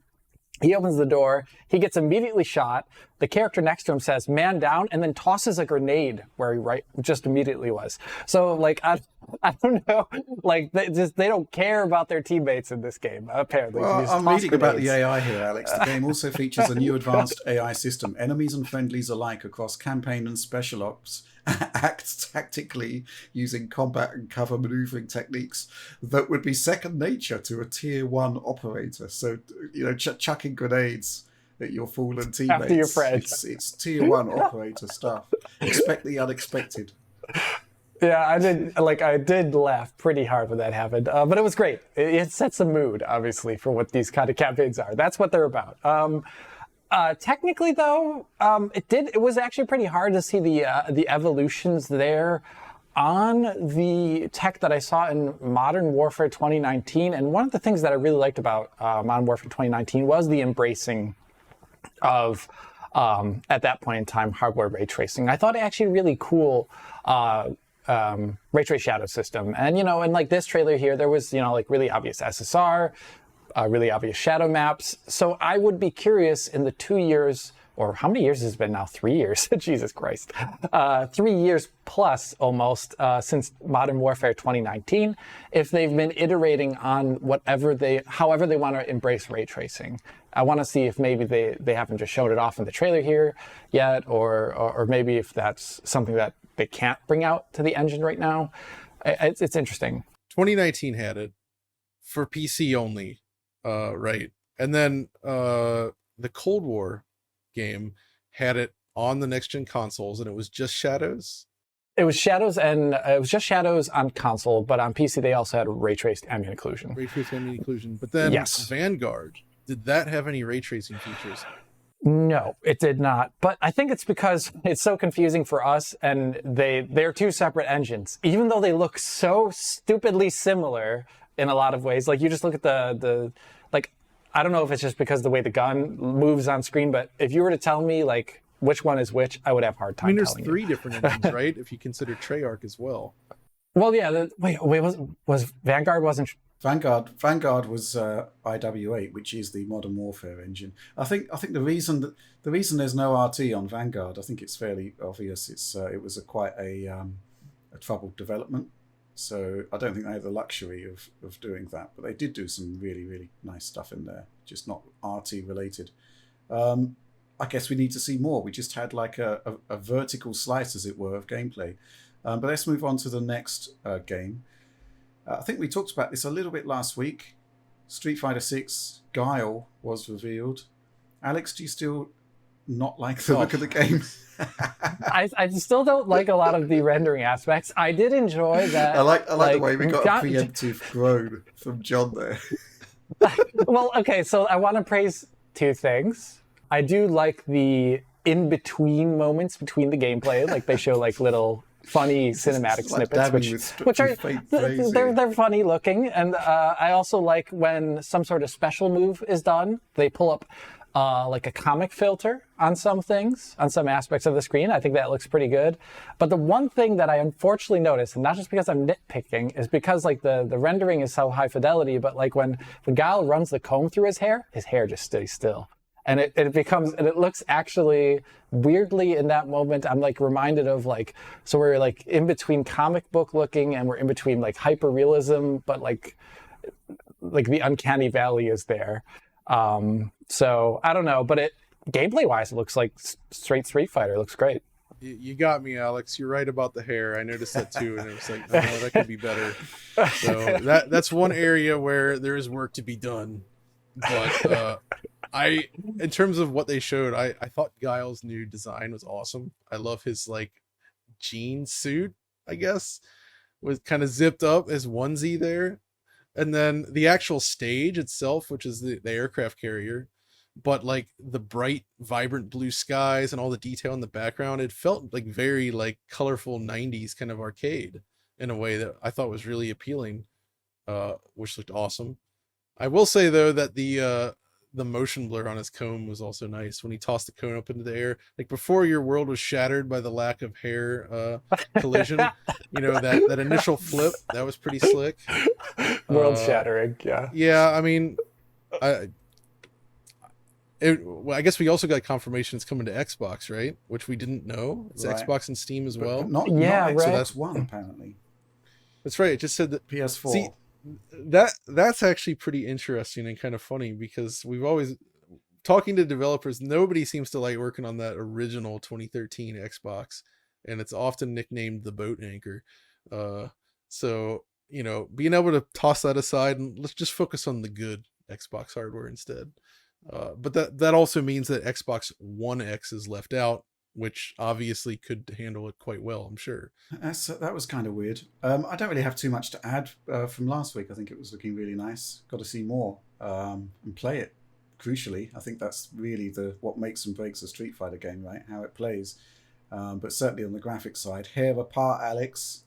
He opens the door, he gets immediately shot. The character next to him says, "Man down," and then tosses a grenade where he just immediately was. So, like, I don't know. Like, they don't care about their teammates in this game, apparently.
Well, I'm reading about the AI here, Alex. The game also features a new advanced AI system. Enemies and friendlies alike across campaign and special ops act tactically using combat and cover maneuvering techniques that would be second nature to a tier 1 operator. So, you know, chucking grenades at your fallen teammates.
After your friends.
It's tier 1 operator stuff. Expect the unexpected.
Yeah, I did laugh pretty hard when that happened, but it was great. It sets a mood, obviously, for what these kind of campaigns are. That's what they're about. Technically, though, it was actually pretty hard to see the evolutions there on the tech that I saw in Modern Warfare 2019. And one of the things that I really liked about Modern Warfare 2019 was the embracing of, at that point in time, hardware ray tracing. I thought it actually really cool ray trace shadow system. And, you know, in like this trailer here, there was, you know, like really obvious SSR, really obvious shadow maps. So I would be curious in the 2 years, or how many years has it been now? 3 years. Jesus Christ. 3 years plus almost since Modern Warfare 2019, if they've been iterating on however they want to embrace ray tracing. I want to see if maybe they haven't just shown it off in the trailer here yet, or maybe if that's something that they can't bring out to the engine right now. It's interesting.
2019 had it for PC only. Right. And then the Cold War game had it on the next gen consoles, and it was just shadows.
It was shadows, and it was just shadows on console, but on PC they also had ray traced ambient occlusion.
Ray traced ambient occlusion. But then
yes.
Vanguard Did that have any ray tracing features?
No, it did not. But I think it's because it's so confusing for us, and they're two separate engines. Even though they look so stupidly similar in a lot of ways. Like, you just look at the like, I don't know if it's just because the way the gun moves on screen, but if you were to tell me, like, which one is which, I would have a hard time
there's
telling
three
you.
different engines, right? If you consider Treyarch as well.
Well, yeah. Wait, was Vanguard wasn't...
Vanguard was IW8, which is the Modern Warfare engine. I think the reason there's no RT on Vanguard, I think it's fairly obvious. It was quite a troubled development, so I don't think they had the luxury of doing that. But they did do some really, really nice stuff in there, just not RT related. I guess we need to see more. We just had like a vertical slice, as it were, of gameplay. But let's move on to the next game. I think we talked about this a little bit last week. Street Fighter 6 Guile was revealed. Alex, do you still not like the look of the game?
I still don't like a lot of the rendering aspects. I did enjoy that.
I like the way we got a preemptive groan from John there.
Well, okay, so I want to praise two things. I do like the in-between moments between the gameplay. Like, they show like little funny cinematic snippets, which are they're funny looking, and I also like when some sort of special move is done. They pull up like a comic filter on some things, on some aspects of the screen. I think that looks pretty good. But the one thing that I unfortunately noticed, and not just because I'm nitpicking, is because like the rendering is so high fidelity, but like when Guile runs the comb through his hair just stays still. And it looks actually weirdly in that moment. I'm like reminded of like, so we're like in between comic book looking and we're in between like hyper realism, but like the uncanny valley is there. So I don't know, but gameplay wise, it looks like straight Street Fighter. It looks great.
You got me, Alex. You're right about the hair. I noticed that too, and it was like, oh, that could be better. So that's one area where there is work to be done. But in terms of what they showed, I thought Guile's new design was awesome. I love his like jean suit, I guess, was kind of zipped up as onesie there. And then the actual stage itself, which is the aircraft carrier, but like the bright, vibrant blue skies and all the detail in the background, it felt like very like colorful 90s kind of arcade in a way that I thought was really appealing, which looked awesome. I will say though that the motion blur on his comb was also nice when he tossed the cone up into the air. Like before your world was shattered by the lack of hair collision, that initial flip, that was pretty slick.
World shattering, yeah.
Yeah, I mean, I guess we also got confirmation it's coming to Xbox, right? Which we didn't know. It's right. Xbox and Steam as well.
Not Xbox One, apparently.
That's right. It just said that
PS4.
See, that's actually pretty interesting and kind of funny because we've always talking to developers, nobody seems to like working on that original 2013 Xbox, and it's often nicknamed the boat anchor. So being able to toss that aside and let's just focus on the good Xbox hardware instead. But that also means that Xbox One X is left out, which obviously could handle it quite well, I'm sure.
That was kind of weird. I don't really have too much to add from last week. I think it was looking really nice. Got to see more and play it. Crucially, I think that's really what makes and breaks a Street Fighter game, right? How it plays. But certainly on the graphics side, hair apart, Alex.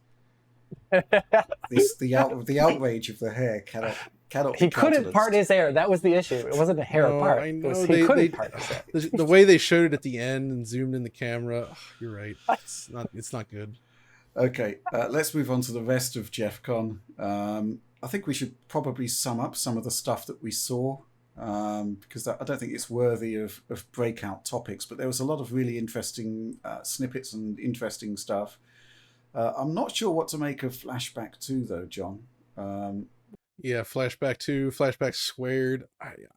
The outrage of the hair cannot.
He couldn't part his hair. That was the issue. It wasn't a hair apart.
I know.
He couldn't part his hair.
The way they showed it at the end and zoomed in the camera, you're right. It's not good.
Okay, let's move on to the rest of Geoffcon. I think we should probably sum up some of the stuff that we saw because I don't think it's worthy of breakout topics, but there was a lot of really interesting snippets and interesting stuff. I'm not sure what to make of Flashback 2 though, John.
Yeah, Flashback 2, Flashback Squared.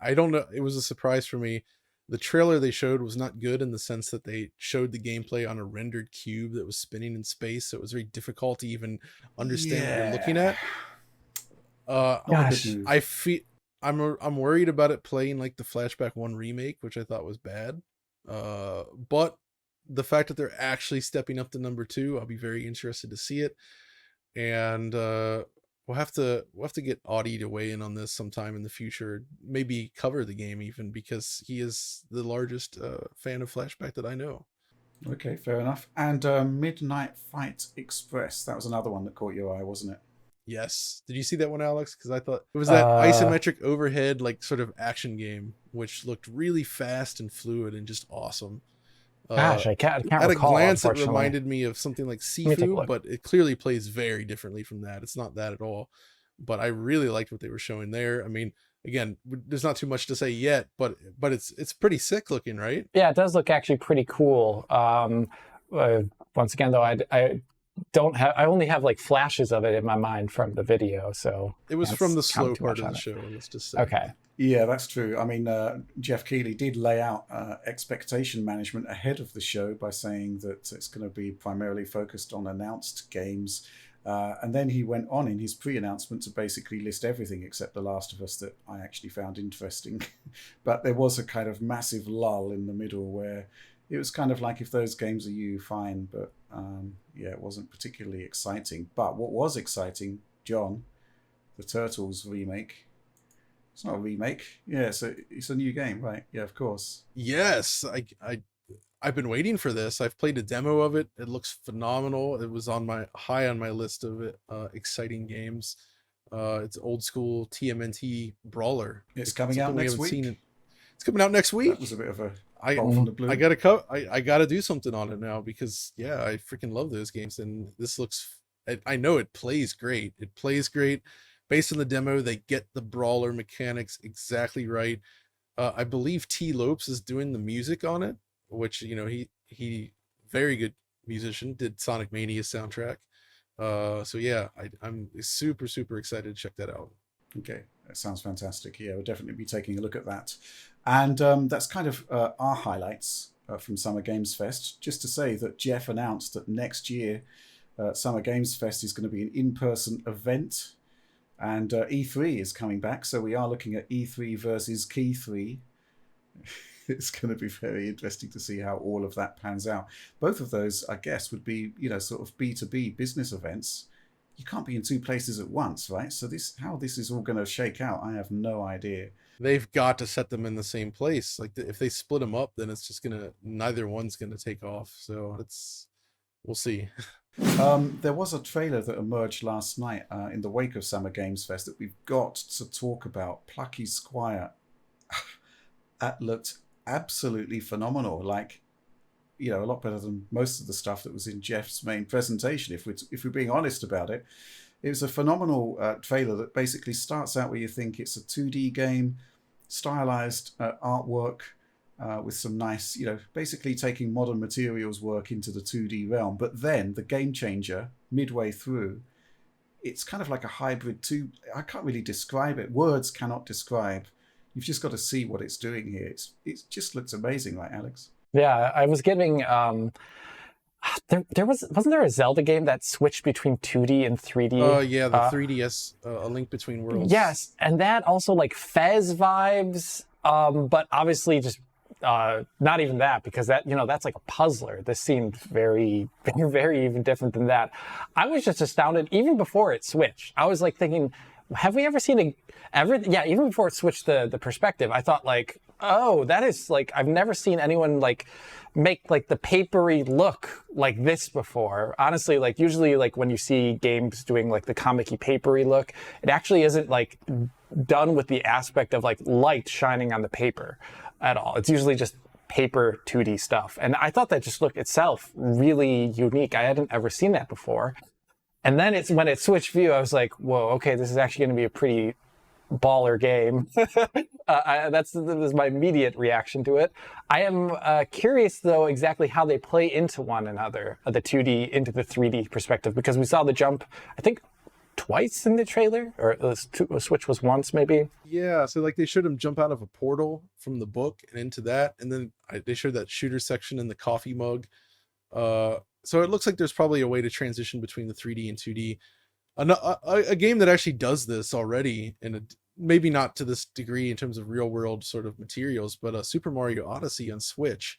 I don't know. It was a surprise for me. The trailer they showed was not good in the sense that they showed the gameplay on a rendered cube that was spinning in space, so it was very difficult to even understand what you're looking at.
Gosh.
I'm worried about it playing like the Flashback 1 remake, which I thought was bad. But the fact that they're actually stepping up to number 2, I'll be very interested to see it. And we'll have to get Audie to weigh in on this sometime in the future. Maybe cover the game even, because he is the largest fan of Flashback that I know.
Okay, fair enough. And Midnight Fight Express, that was another one that caught your eye, wasn't it?
Yes. Did you see that one, Alex? Because I thought it was that isometric overhead, like sort of action game, which looked really fast and fluid and just awesome.
Gosh, I can't
at
recall,
a glance, it reminded me of something like Sifu, but it clearly plays very differently from that. It's not that at all. But I really liked what they were showing there. I mean, again, there's not too much to say yet, but it's pretty sick looking, right?
Yeah, it does look actually pretty cool. Once again, though, I only have like flashes of it in my mind from the video, so
it was from the slow part of the show. Let's just say.
Okay.
Yeah, that's true. I mean, Geoff Keighley did lay out expectation management ahead of the show by saying that it's going to be primarily focused on announced games. And then he went on in his pre-announcement to basically list everything except The Last of Us that I actually found interesting. But there was a kind of massive lull in the middle where it was kind of like, if those games are you, fine. But yeah, it wasn't particularly exciting. But what was exciting, John, the Turtles remake. It's not a remake. Yeah, it's a new game, right? Yeah, of course.
Yes, I've been waiting for this. I've played a demo of it. It looks phenomenal. It was high on my list of exciting games. It's old school TMNT brawler.
It's coming out next week.
It's coming out next week.
That was a bit of a ball from the blue.
I gotta do something on it now, because yeah, I freaking love those games, and this looks. I know it plays great. It plays great. Based on the demo, they get the brawler mechanics exactly right. I believe T-LOO is doing the music on it, which, you know, he very good musician, did Sonic Mania soundtrack. So yeah, I'm super excited to check that out.
Okay, that sounds fantastic. Yeah, we'll definitely be taking a look at that. And that's kind of our highlights from Summer Games Fest. Just to say that Geoff announced that next year Summer Games Fest is going to be an in-person event. And E3 is coming back, so we are looking at E3 versus Key 3. It's going to be very interesting to see how all of that pans out. Both of those, I guess, would be, you know, sort of B2B business events. You can't be in two places at once, right? So how this is all going to shake out, I have no idea.
They've got to set them in the same place. Like, if they split them up, then it's just neither one's gonna take off. So we'll see.
There was a trailer that emerged last night in the wake of Summer Games Fest that we've got to talk about. Plucky Squire. That looked absolutely phenomenal. Like, you know, a lot better than most of the stuff that was in Geoff's main presentation. If we're being honest about it, it was a phenomenal trailer that basically starts out where you think it's a 2D game, stylized artwork. With some nice, you know, basically taking modern materials work into the 2D realm. But then the game changer, midway through, it's kind of like a hybrid I can't really describe it. Words cannot describe. You've just got to see what it's doing here. It just looks amazing, right, Alex?
Yeah, I was getting... wasn't there a Zelda game that switched between 2D and 3D?
Yeah, the 3DS, A Link Between Worlds.
Yes, and that also like Fez vibes, but obviously just not even that, because that, you know, that's like a puzzler. This seemed very even different than that. I was just astounded even before it switched. I was like thinking, have we ever seen even before it switched the perspective, I thought like, oh, that is like, I've never seen anyone like make like the papery look like this before. Honestly, like usually like when you see games doing like the comic-y papery look, it actually isn't like done with the aspect of like light shining on the paper at all. It's usually just paper 2D stuff. And I thought that just looked itself really unique. I hadn't ever seen that before. And then when it switched view, I was like, whoa, okay, this is actually going to be a pretty baller game. That's my immediate reaction to it. I am curious, though, exactly how they play into one another, the 2D into the 3D perspective, because we saw the jump, I think, twice in the trailer, or the switch was once, maybe.
Yeah, so like they showed him jump out of a portal from the book and into that, and then they showed that shooter section in the coffee mug. So it looks like there's probably a way to transition between the 3D and 2D. A game that actually does this already, and maybe not to this degree in terms of real world sort of materials, but Super Mario Odyssey on Switch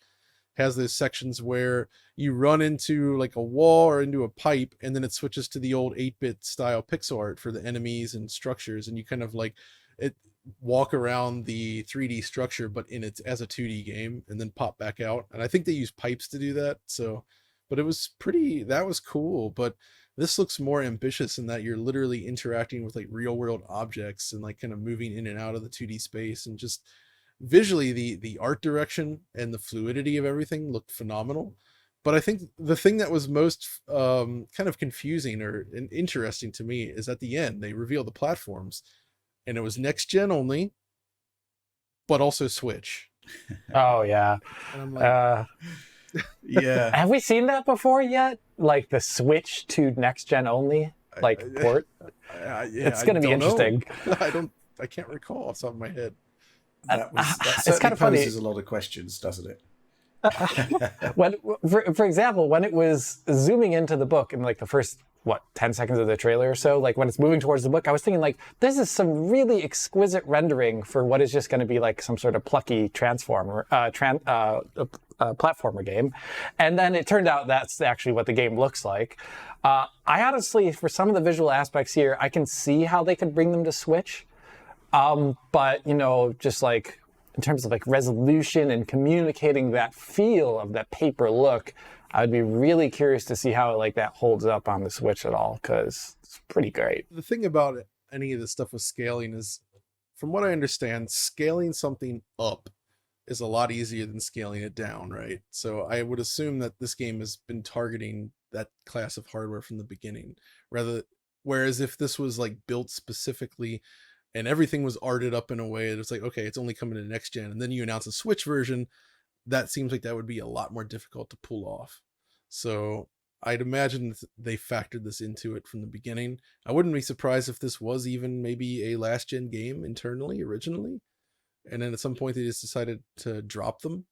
has those sections where you run into like a wall or into a pipe, and then it switches to the old 8-bit style pixel art for the enemies and structures, and you kind of like it walk around the 3D structure but in its as a 2D game, and then pop back out. And I think they use pipes to do that. So, but it was that was cool. But this looks more ambitious in that you're literally interacting with like real world objects and like kind of moving in and out of the 2D space, and just visually the art direction and the fluidity of everything looked phenomenal. But I think the thing that was most kind of confusing or interesting to me is at the end they revealed the platforms, and it was next gen only, but also Switch.
Oh yeah.
And I'm like,
Yeah.
Have we seen that before yet? Like the Switch to next gen only, like port. It's going to be interesting.
I can't recall off the top of my head.
That
it's kind of funny.
Poses a lot of questions, doesn't it?
When, for example, when it was zooming into the book in like the first 10 seconds of the trailer or so, like when it's moving towards the book, I was thinking like this is some really exquisite rendering for what is just going to be like some sort of plucky platformer game. And then it turned out that's actually what the game looks like. I honestly, for some of the visual aspects here, I can see how they could bring them to Switch. But, you know, just like in terms of like resolution and communicating that feel of that paper look, I'd be really curious to see how like that holds up on the Switch at all, because it's pretty great.
The thing about any of this stuff with scaling is, from what I understand, scaling something up is a lot easier than scaling it down, right? So I would assume that this game has been targeting that class of hardware from the beginning, whereas if this was like built specifically and everything was arted up in a way that's like, okay, it's only coming to next gen, and then you announce a Switch version, that seems like that would be a lot more difficult to pull off. So I'd imagine they factored this into it from the beginning. I wouldn't be surprised if this was even maybe a last gen game internally originally, and then at some point they just decided to drop them.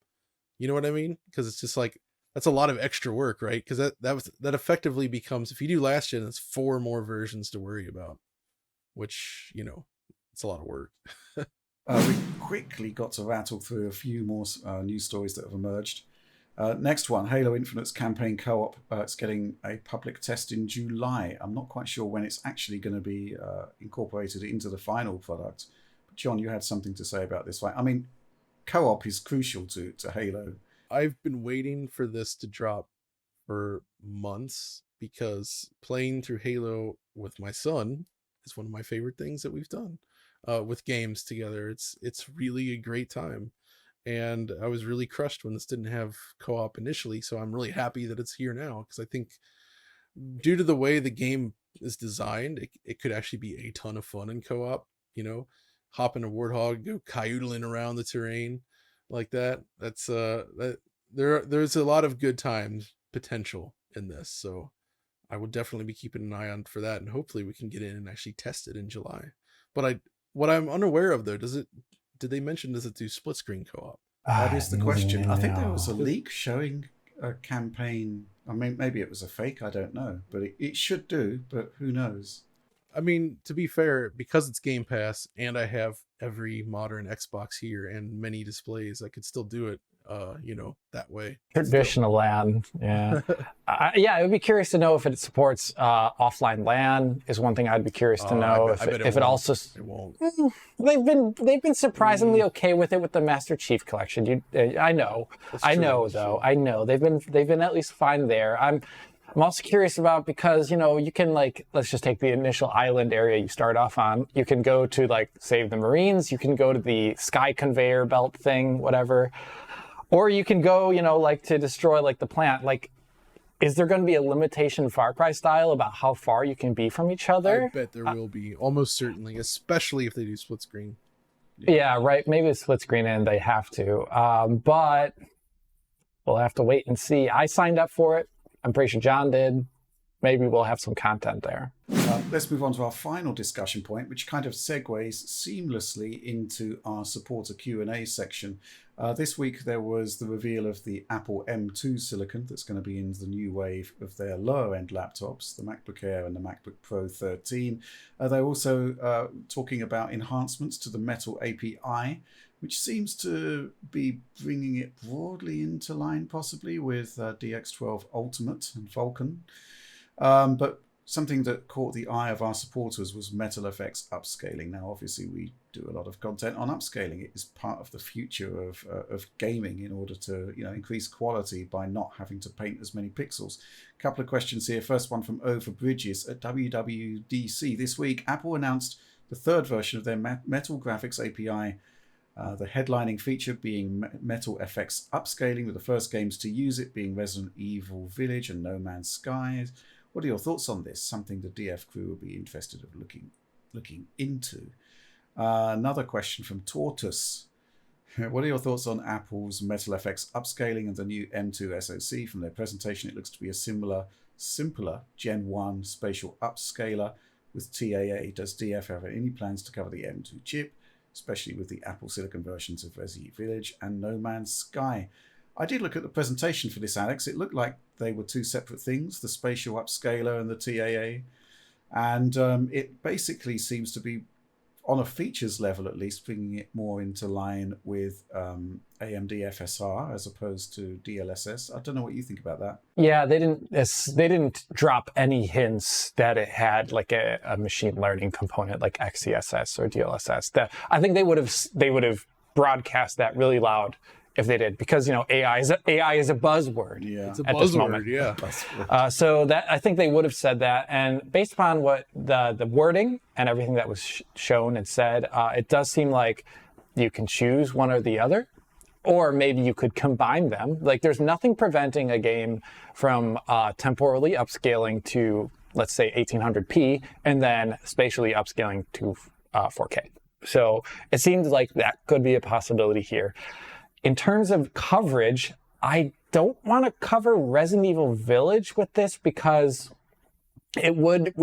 You know what I mean? Because it's just like, that's a lot of extra work, right? Because that effectively becomes, if you do last gen, it's 4 more versions to worry about, which, you know, it's a lot of work.
We quickly got to rattle through a few more news stories that have emerged. Next one, Halo Infinite's campaign co-op. It's getting a public test in July. I'm not quite sure when it's actually going to be incorporated into the final product. But John, you had something to say about this, right? I mean, co-op is crucial to Halo.
I've been waiting for this to drop for months, because playing through Halo with my son is one of my favorite things that we've done with games together. It's really a great time. And I was really crushed when this didn't have co-op initially. So I'm really happy that it's here now, because I think due to the way the game is designed, it could actually be a ton of fun in co-op, you know, hop in a warthog, go canoodling around the terrain like that. That's there's a lot of good times potential in this. So I will definitely be keeping an eye on for that, and hopefully we can get in and actually test it in July. But what I'm unaware of though, did they mention, does it do split screen co-op?
That is the question. I think there was a leak showing a campaign. I mean, maybe it was a fake, I don't know, but it should do, but who knows?
I mean, to be fair, because it's Game Pass and I have every modern Xbox here and many displays, I could still do it, you know, that way.
Traditional LAN, yeah. Yeah, I would be curious to know if it supports offline LAN. Is one thing I'd be curious to know. If it also,
it won't.
They've been surprisingly okay with it with the Master Chief Collection. I know they've been at least fine there. I'm also curious about, because, you know, you can, like, let's just take the initial island area you start off on. You can go to, like, save the Marines. You can go to the sky conveyor belt thing, whatever. Or you can go, you know, like, to destroy, like, the plant. Like, is there going to be a limitation Far Cry style about how far you can be from each other?
I bet there will be, almost certainly, especially if they do split screen.
Yeah, right. Maybe it's split screen and they have to. But we'll have to wait and see. I signed up for it. I'm pretty sure John did. Maybe we'll have some content there.
Let's move on to our final discussion point, which kind of segues seamlessly into our supporter Q&A section. This week there was the reveal of the Apple M2 silicon that's going to be in the new wave of their lower-end laptops, the MacBook Air and the MacBook Pro 13. They're also talking about enhancements to the Metal API, which seems to be bringing it broadly into line, possibly with DX12 Ultimate and Vulkan. But something that caught the eye of our supporters was MetalFX upscaling. Now, obviously, we do a lot of content on upscaling. It is part of the future of gaming in order to increase quality by not having to paint as many pixels. A couple of questions here. First one from Overbridges. At WWDC this week, Apple announced the third version of their Metal Graphics API. The headlining feature being MetalFX upscaling, with the first games to use it being Resident Evil Village and No Man's Sky. What are your thoughts on this? Something the DF crew will be interested in looking into. Another question from Tortoise. What are your thoughts on Apple's MetalFX upscaling and the new M2 SoC? From their presentation, it looks to be a simpler Gen 1 spatial upscaler with TAA. Does DF have any plans to cover the M2 chip, especially with the Apple Silicon versions of Resident Evil Village and No Man's Sky? I did look at the presentation for this, Alex. It looked like they were two separate things, the spatial upscaler and the TAA. And it basically seems to be, on a features level at least, bringing it more into line with AMD FSR as opposed to DLSS. I don't know what you think about that.
Yeah, they didn't drop any hints that it had like a machine learning component like XeSS or DLSS. I think they would have broadcast that really loud if they did, because AI is a buzzword.
Yeah, it's a
at this moment.
buzzword. Yeah.
So that I think they would have said that, and based upon what the wording and everything that was shown and said, it does seem like you can choose one or the other, or maybe you could combine them. Like, there's nothing preventing a game from temporally upscaling to, let's say, 1800p, and then spatially upscaling to 4K. So it seems like that could be a possibility here. In terms of coverage, I don't want to cover Resident Evil Village with this because we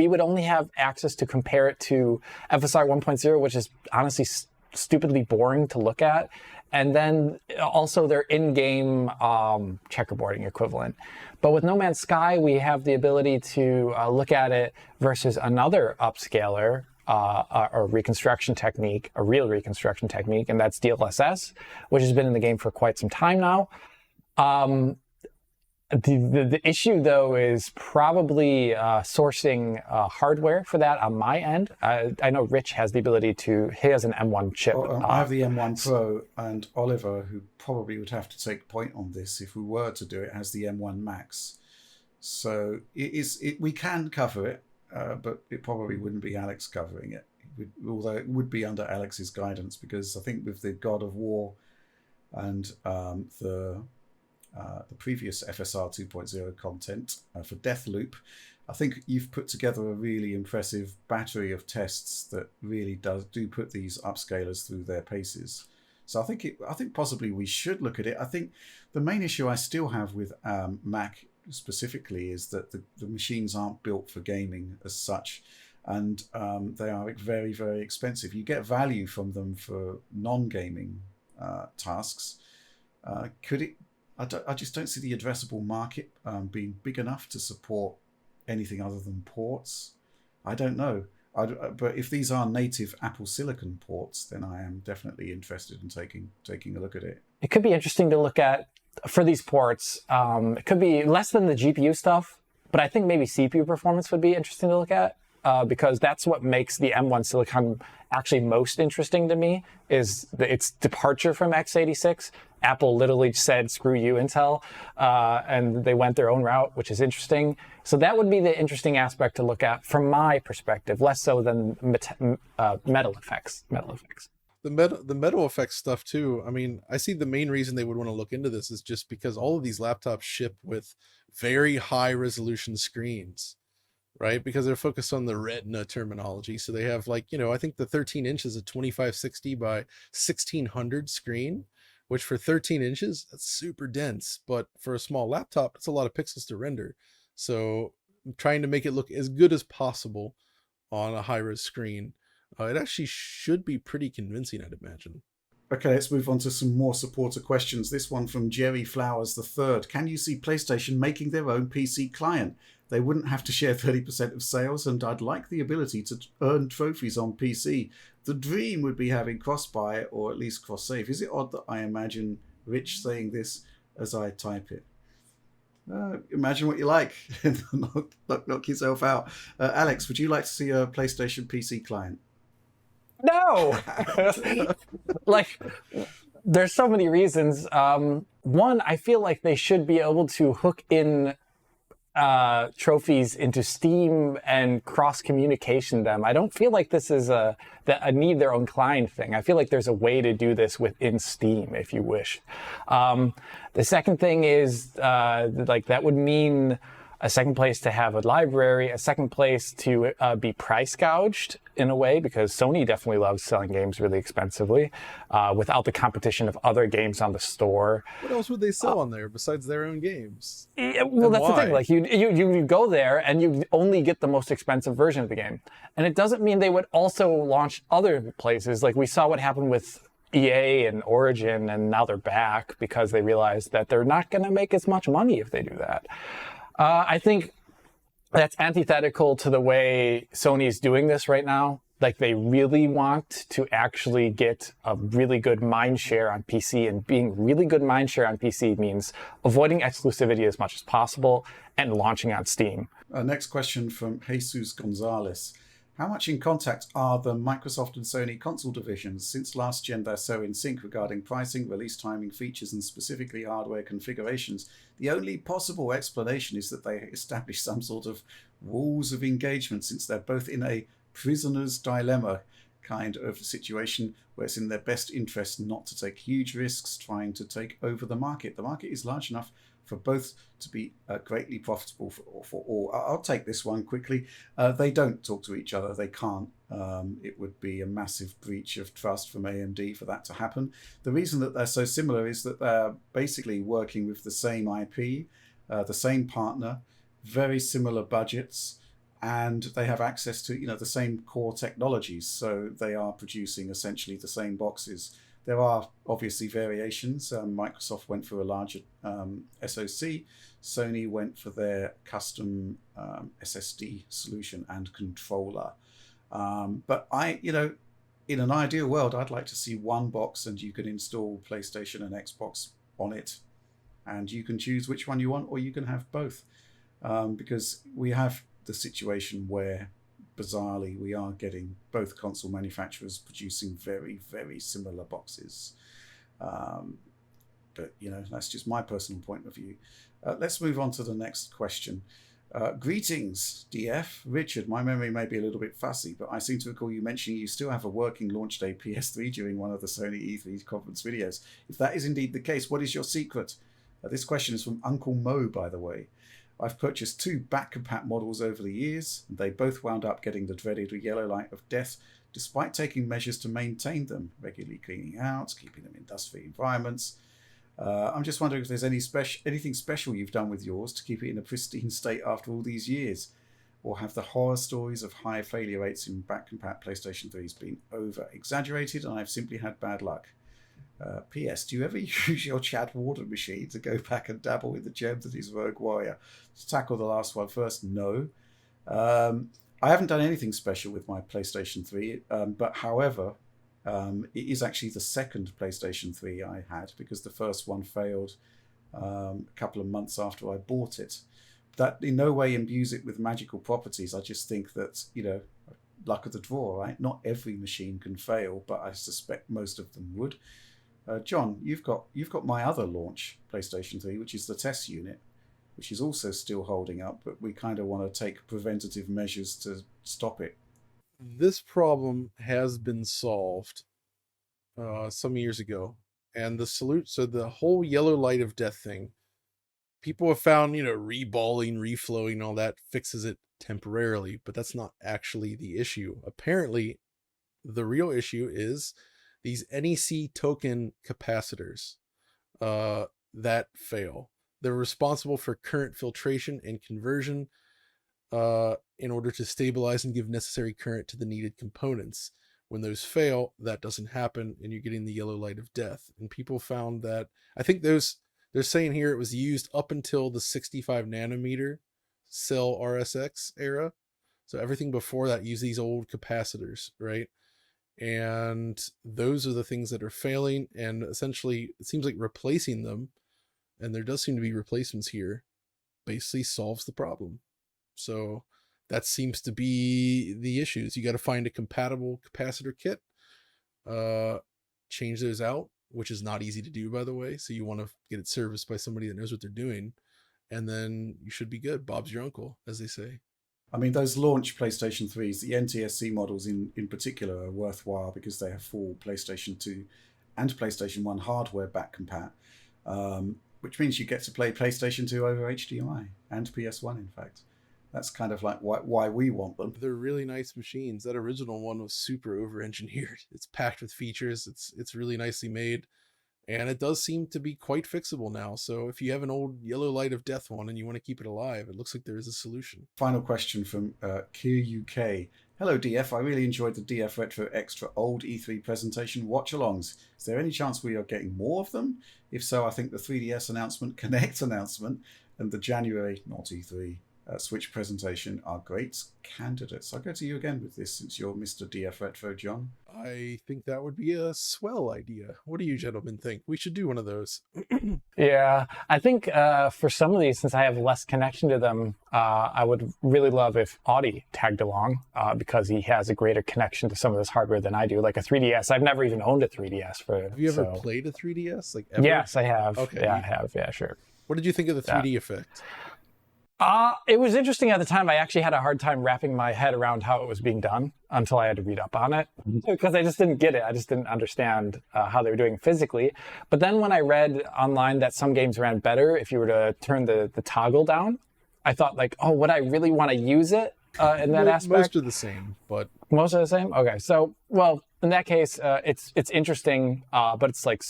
would only have access to compare it to FSR 1.0, which is honestly stupidly boring to look at. And then also their in-game checkerboarding equivalent. But with No Man's Sky, we have the ability to look at it versus another upscaler, a reconstruction technique, a real reconstruction technique, and that's DLSS, which has been in the game for quite some time now. The issue, though, is probably sourcing hardware for that on my end. I know Rich has the ability he has an M1 chip.
I have the M1 Pro, and Oliver, who probably would have to take point on this if we were to do it, has the M1 Max. So we can cover it. But it probably wouldn't be Alex covering it, although it would be under Alex's guidance, because I think with the God of War and the previous FSR 2.0 content for Deathloop, I think you've put together a really impressive battery of tests that really do put these upscalers through their paces. So I think possibly we should look at it. I think the main issue I still have with Mac specifically is that the machines aren't built for gaming as such, and they are very, very expensive. You get value from them for non-gaming tasks. I just don't see the addressable market being big enough to support anything other than ports. I don't know. But if these are native Apple Silicon ports, then I am definitely interested in taking a look at it.
It could be interesting to look at for these ports. It could be less than the GPU stuff, but I think maybe CPU performance would be interesting to look at, because that's what makes the M1 Silicon actually most interesting to me, is its departure from x86. Apple literally said, screw you, Intel, and they went their own route, which is interesting. So that would be the interesting aspect to look at from my perspective, less so than MetalFX.
The MetalFX stuff too. I mean, I see the main reason they would want to look into this is just because all of these laptops ship with very high resolution screens, right? Because they're focused on the Retina terminology. So they have, like, I think the 13 inches is a 2560 by 1600 screen, which for 13 inches, that's super dense. But for a small laptop, it's a lot of pixels to render. So I'm trying to make it look as good as possible on a high-res screen. It actually should be pretty convincing, I'd imagine.
Okay, let's move on to some more supporter questions. This one from Jerry Flowers III. Can you see PlayStation making their own PC client? They wouldn't have to share 30% of sales, and I'd like the ability to earn trophies on PC. The dream would be having cross-buy or at least cross-save. Is it odd that I imagine Rich saying this as I type it? Imagine what you like. knock yourself out. Alex, would you like to see a PlayStation PC client?
No! Like, there's so many reasons. One, I feel like they should be able to hook in trophies into Steam and cross-communication them. I don't feel like this is a need their own client thing. I feel like there's a way to do this within Steam if you wish. The second thing is like that would mean a second place to have a library, a second place to be price gouged in a way, because Sony definitely loves selling games really expensively without the competition of other games on the store.
What else would they sell on there besides their own games?
Yeah, well, that's the thing. Like you go there and you only get the most expensive version of the game. And it doesn't mean they would also launch other places. Like we saw what happened with EA and Origin, and now they're back because they realized that they're not going to make as much money if they do that. I think that's antithetical to the way Sony's doing this right now. Like they really want to actually get a really good mind share on PC, and being really good mind share on PC means avoiding exclusivity as much as possible and launching on Steam.
Next question from Jesus Gonzalez. How much in contact are the Microsoft and Sony console divisions? Since last gen, they're so in sync regarding pricing, release timing, features, and specifically hardware configurations. The only possible explanation is that they establish some sort of rules of engagement, since they're both in a prisoner's dilemma kind of situation where it's in their best interest not to take huge risks trying to take over the market. The market is large enough for both to be greatly profitable for all. I'll take this one quickly. They don't talk to each other. They can't. It would be a massive breach of trust from AMD for that to happen. The reason that they're so similar is that they're basically working with the same IP, the same partner, very similar budgets, and they have access to the same core technologies. So they are producing essentially the same boxes. There are obviously variations. Microsoft went for a larger SoC. Sony went for their custom SSD solution and controller. But in an ideal world, I'd like to see one box and you can install PlayStation and Xbox on it. And you can choose which one you want, or you can have both. Because we have the situation where, bizarrely, we are getting both console manufacturers producing very, very similar boxes. But, that's just my personal point of view. Let's move on to the next question. Greetings, DF. Richard, my memory may be a little bit fussy, but I seem to recall you mentioning you still have a working launch day PS3 during one of the Sony E3 conference videos. If that is indeed the case, what is your secret? This question is from Uncle Mo, by the way. I've purchased 2 back-compat models over the years, and they both wound up getting the dreaded yellow light of death, despite taking measures to maintain them, regularly cleaning out, keeping them in dust-free environments. I'm just wondering if there's anything special you've done with yours to keep it in a pristine state after all these years, or have the horror stories of high failure rates in back-compat PlayStation 3s been over-exaggerated and I've simply had bad luck? P.S. Do you ever use your Chad Warden machine to go back and dabble in the gem that is Rogue Warrior? To tackle the last one first, no. I haven't done anything special with my PlayStation 3, but however, it is actually the second PlayStation 3 I had, because the first one failed a couple of months after I bought it. That in no way imbues it with magical properties. I just think that, luck of the draw, right? Not every machine can fail, but I suspect most of them would. John, you've got my other launch PlayStation 3, which is the test unit, which is also still holding up, but we kind of want to take preventative measures to stop it.
This problem has been solved some years ago, and so the whole yellow light of death thing, people have found, reballing, reflowing, all that fixes it temporarily, but that's not actually the issue. Apparently, the real issue is these NEC token capacitors that fail. They're responsible for current filtration and conversion in order to stabilize and give necessary current to the needed components. When those fail, that doesn't happen, and you're getting the yellow light of death. And people found that, I think they're saying here it was used up until the 65 nanometer. cell RSX era. So everything before that used these old capacitors, right? And those are the things that are failing, and essentially it seems like replacing them, and there does seem to be replacements here, basically solves the problem. So that seems to be the issues. You got to find a compatible capacitor kit, change those out, which is not easy to do, by the way. So you want to get it serviced by somebody that knows what they're doing, and then you should be good. Bob's your uncle, as they say.
I mean, those launch PlayStation 3s, the NTSC models in particular are worthwhile because they have full PlayStation 2 and PlayStation 1 hardware back compat, which means you get to play PlayStation 2 over HDMI and PS1, in fact. That's kind of like why we want them.
They're really nice machines. That original one was super over-engineered. It's packed with features. It's really nicely made. And it does seem to be quite fixable now. So if you have an old yellow light of death one and you want to keep it alive, it looks like there is a solution.
Final question from Q UK. Hello, DF. I really enjoyed the DF Retro Extra old E3 presentation watch-alongs. Is there any chance we are getting more of them? If so, I think the 3DS announcement, Connect announcement, and the January, not E3, Switch presentation are great candidates. I'll go to you again with this since you're Mr. DF Retro, John.
I think that would be a swell idea. What do you gentlemen think? We should do one of those.
Yeah, I think for some of these, since I have less connection to them, I would really love if Audie tagged along because he has a greater connection to some of this hardware than I do. Like a 3DS, I've never even owned a 3DS.
Have you ever played a 3DS? Like ever?
Yes, I have.
Okay.
Yeah, I have. Yeah, sure.
What did you think of the 3D effect?
It was interesting at the time. I actually had a hard time wrapping my head around how it was being done until I had to read up on it because I just didn't get it. I just didn't understand how they were doing physically. But then when I read online that some games ran better if you were to turn the toggle down, I thought like, oh, would I really want to use it in that aspect?
Most are the same, but...
Most are the same? Okay. So, well, in that case, it's interesting, but it's like...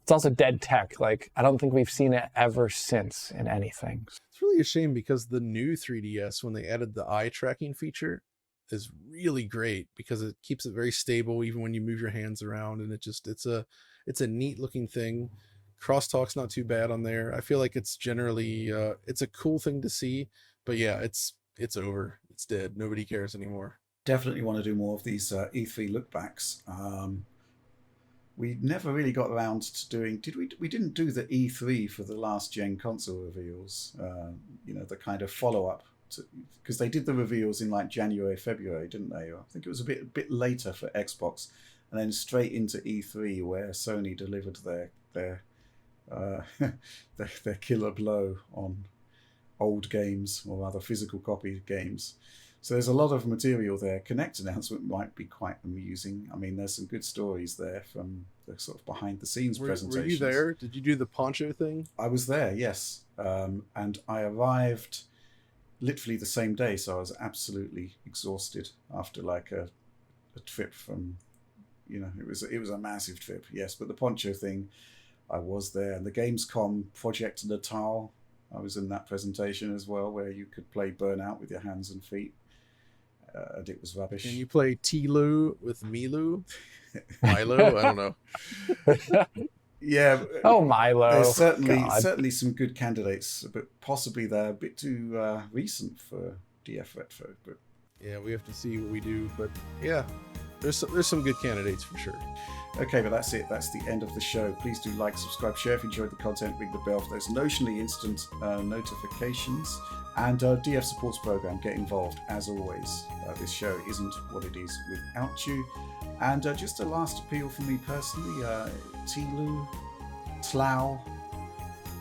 It's also dead tech. Like, I don't think we've seen it ever since in anything.
It's really a shame because the new 3DS, when they added the eye tracking feature, is really great because it keeps it very stable even when you move your hands around, and it's a neat looking thing. Crosstalk's not too bad on there. I feel like it's generally it's a cool thing to see, but yeah, it's over. It's dead. Nobody cares anymore.
Definitely want to do more of these E3 lookbacks. We never really got around to doing. Did we? We didn't do the E3 for the last gen console reveals. The kind of follow up, because they did the reveals in like January, February, didn't they? I think it was a bit later for Xbox, and then straight into E3 where Sony delivered their killer blow on old games or other physical copy games. So there's a lot of material there. Connect announcement might be quite amusing. I mean, there's some good stories there from the sort of behind the scenes presentations.
Were you there? Did you do the poncho thing?
I was there, yes. And I arrived literally the same day, so I was absolutely exhausted after like a trip from, it was a massive trip, yes. But the poncho thing, I was there. And the Gamescom Project Natal, I was in that presentation as well, where you could play Burnout with your hands and feet. And it was rubbish.
Can you play T-LOO with Milo? Milo? I don't know.
Yeah.
Oh, Milo.
There's certainly some good candidates, but possibly they're a bit too recent for DF Retro. But
yeah, we have to see what we do. But yeah, there's some good candidates for sure.
Okay, but that's it. That's the end of the show. Please do like, subscribe, share if you enjoyed the content. Ring the bell for those notionally instant notifications. And DF Supports Program, get involved as always. This show isn't what it is without you. And just a last appeal for me personally, T-LOO, T-LOO,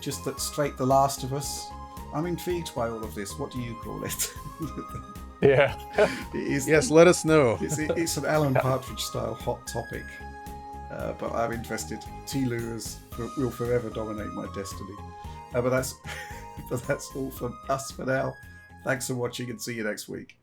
just that straight The Last of Us. I'm intrigued by all of this. What do you call it?
Yeah.
Yes, let us know.
It's an Alan Partridge style hot topic. But I'm interested. T-LOO will forever dominate my destiny. But that's all from us for now. Thanks for watching and see you next week.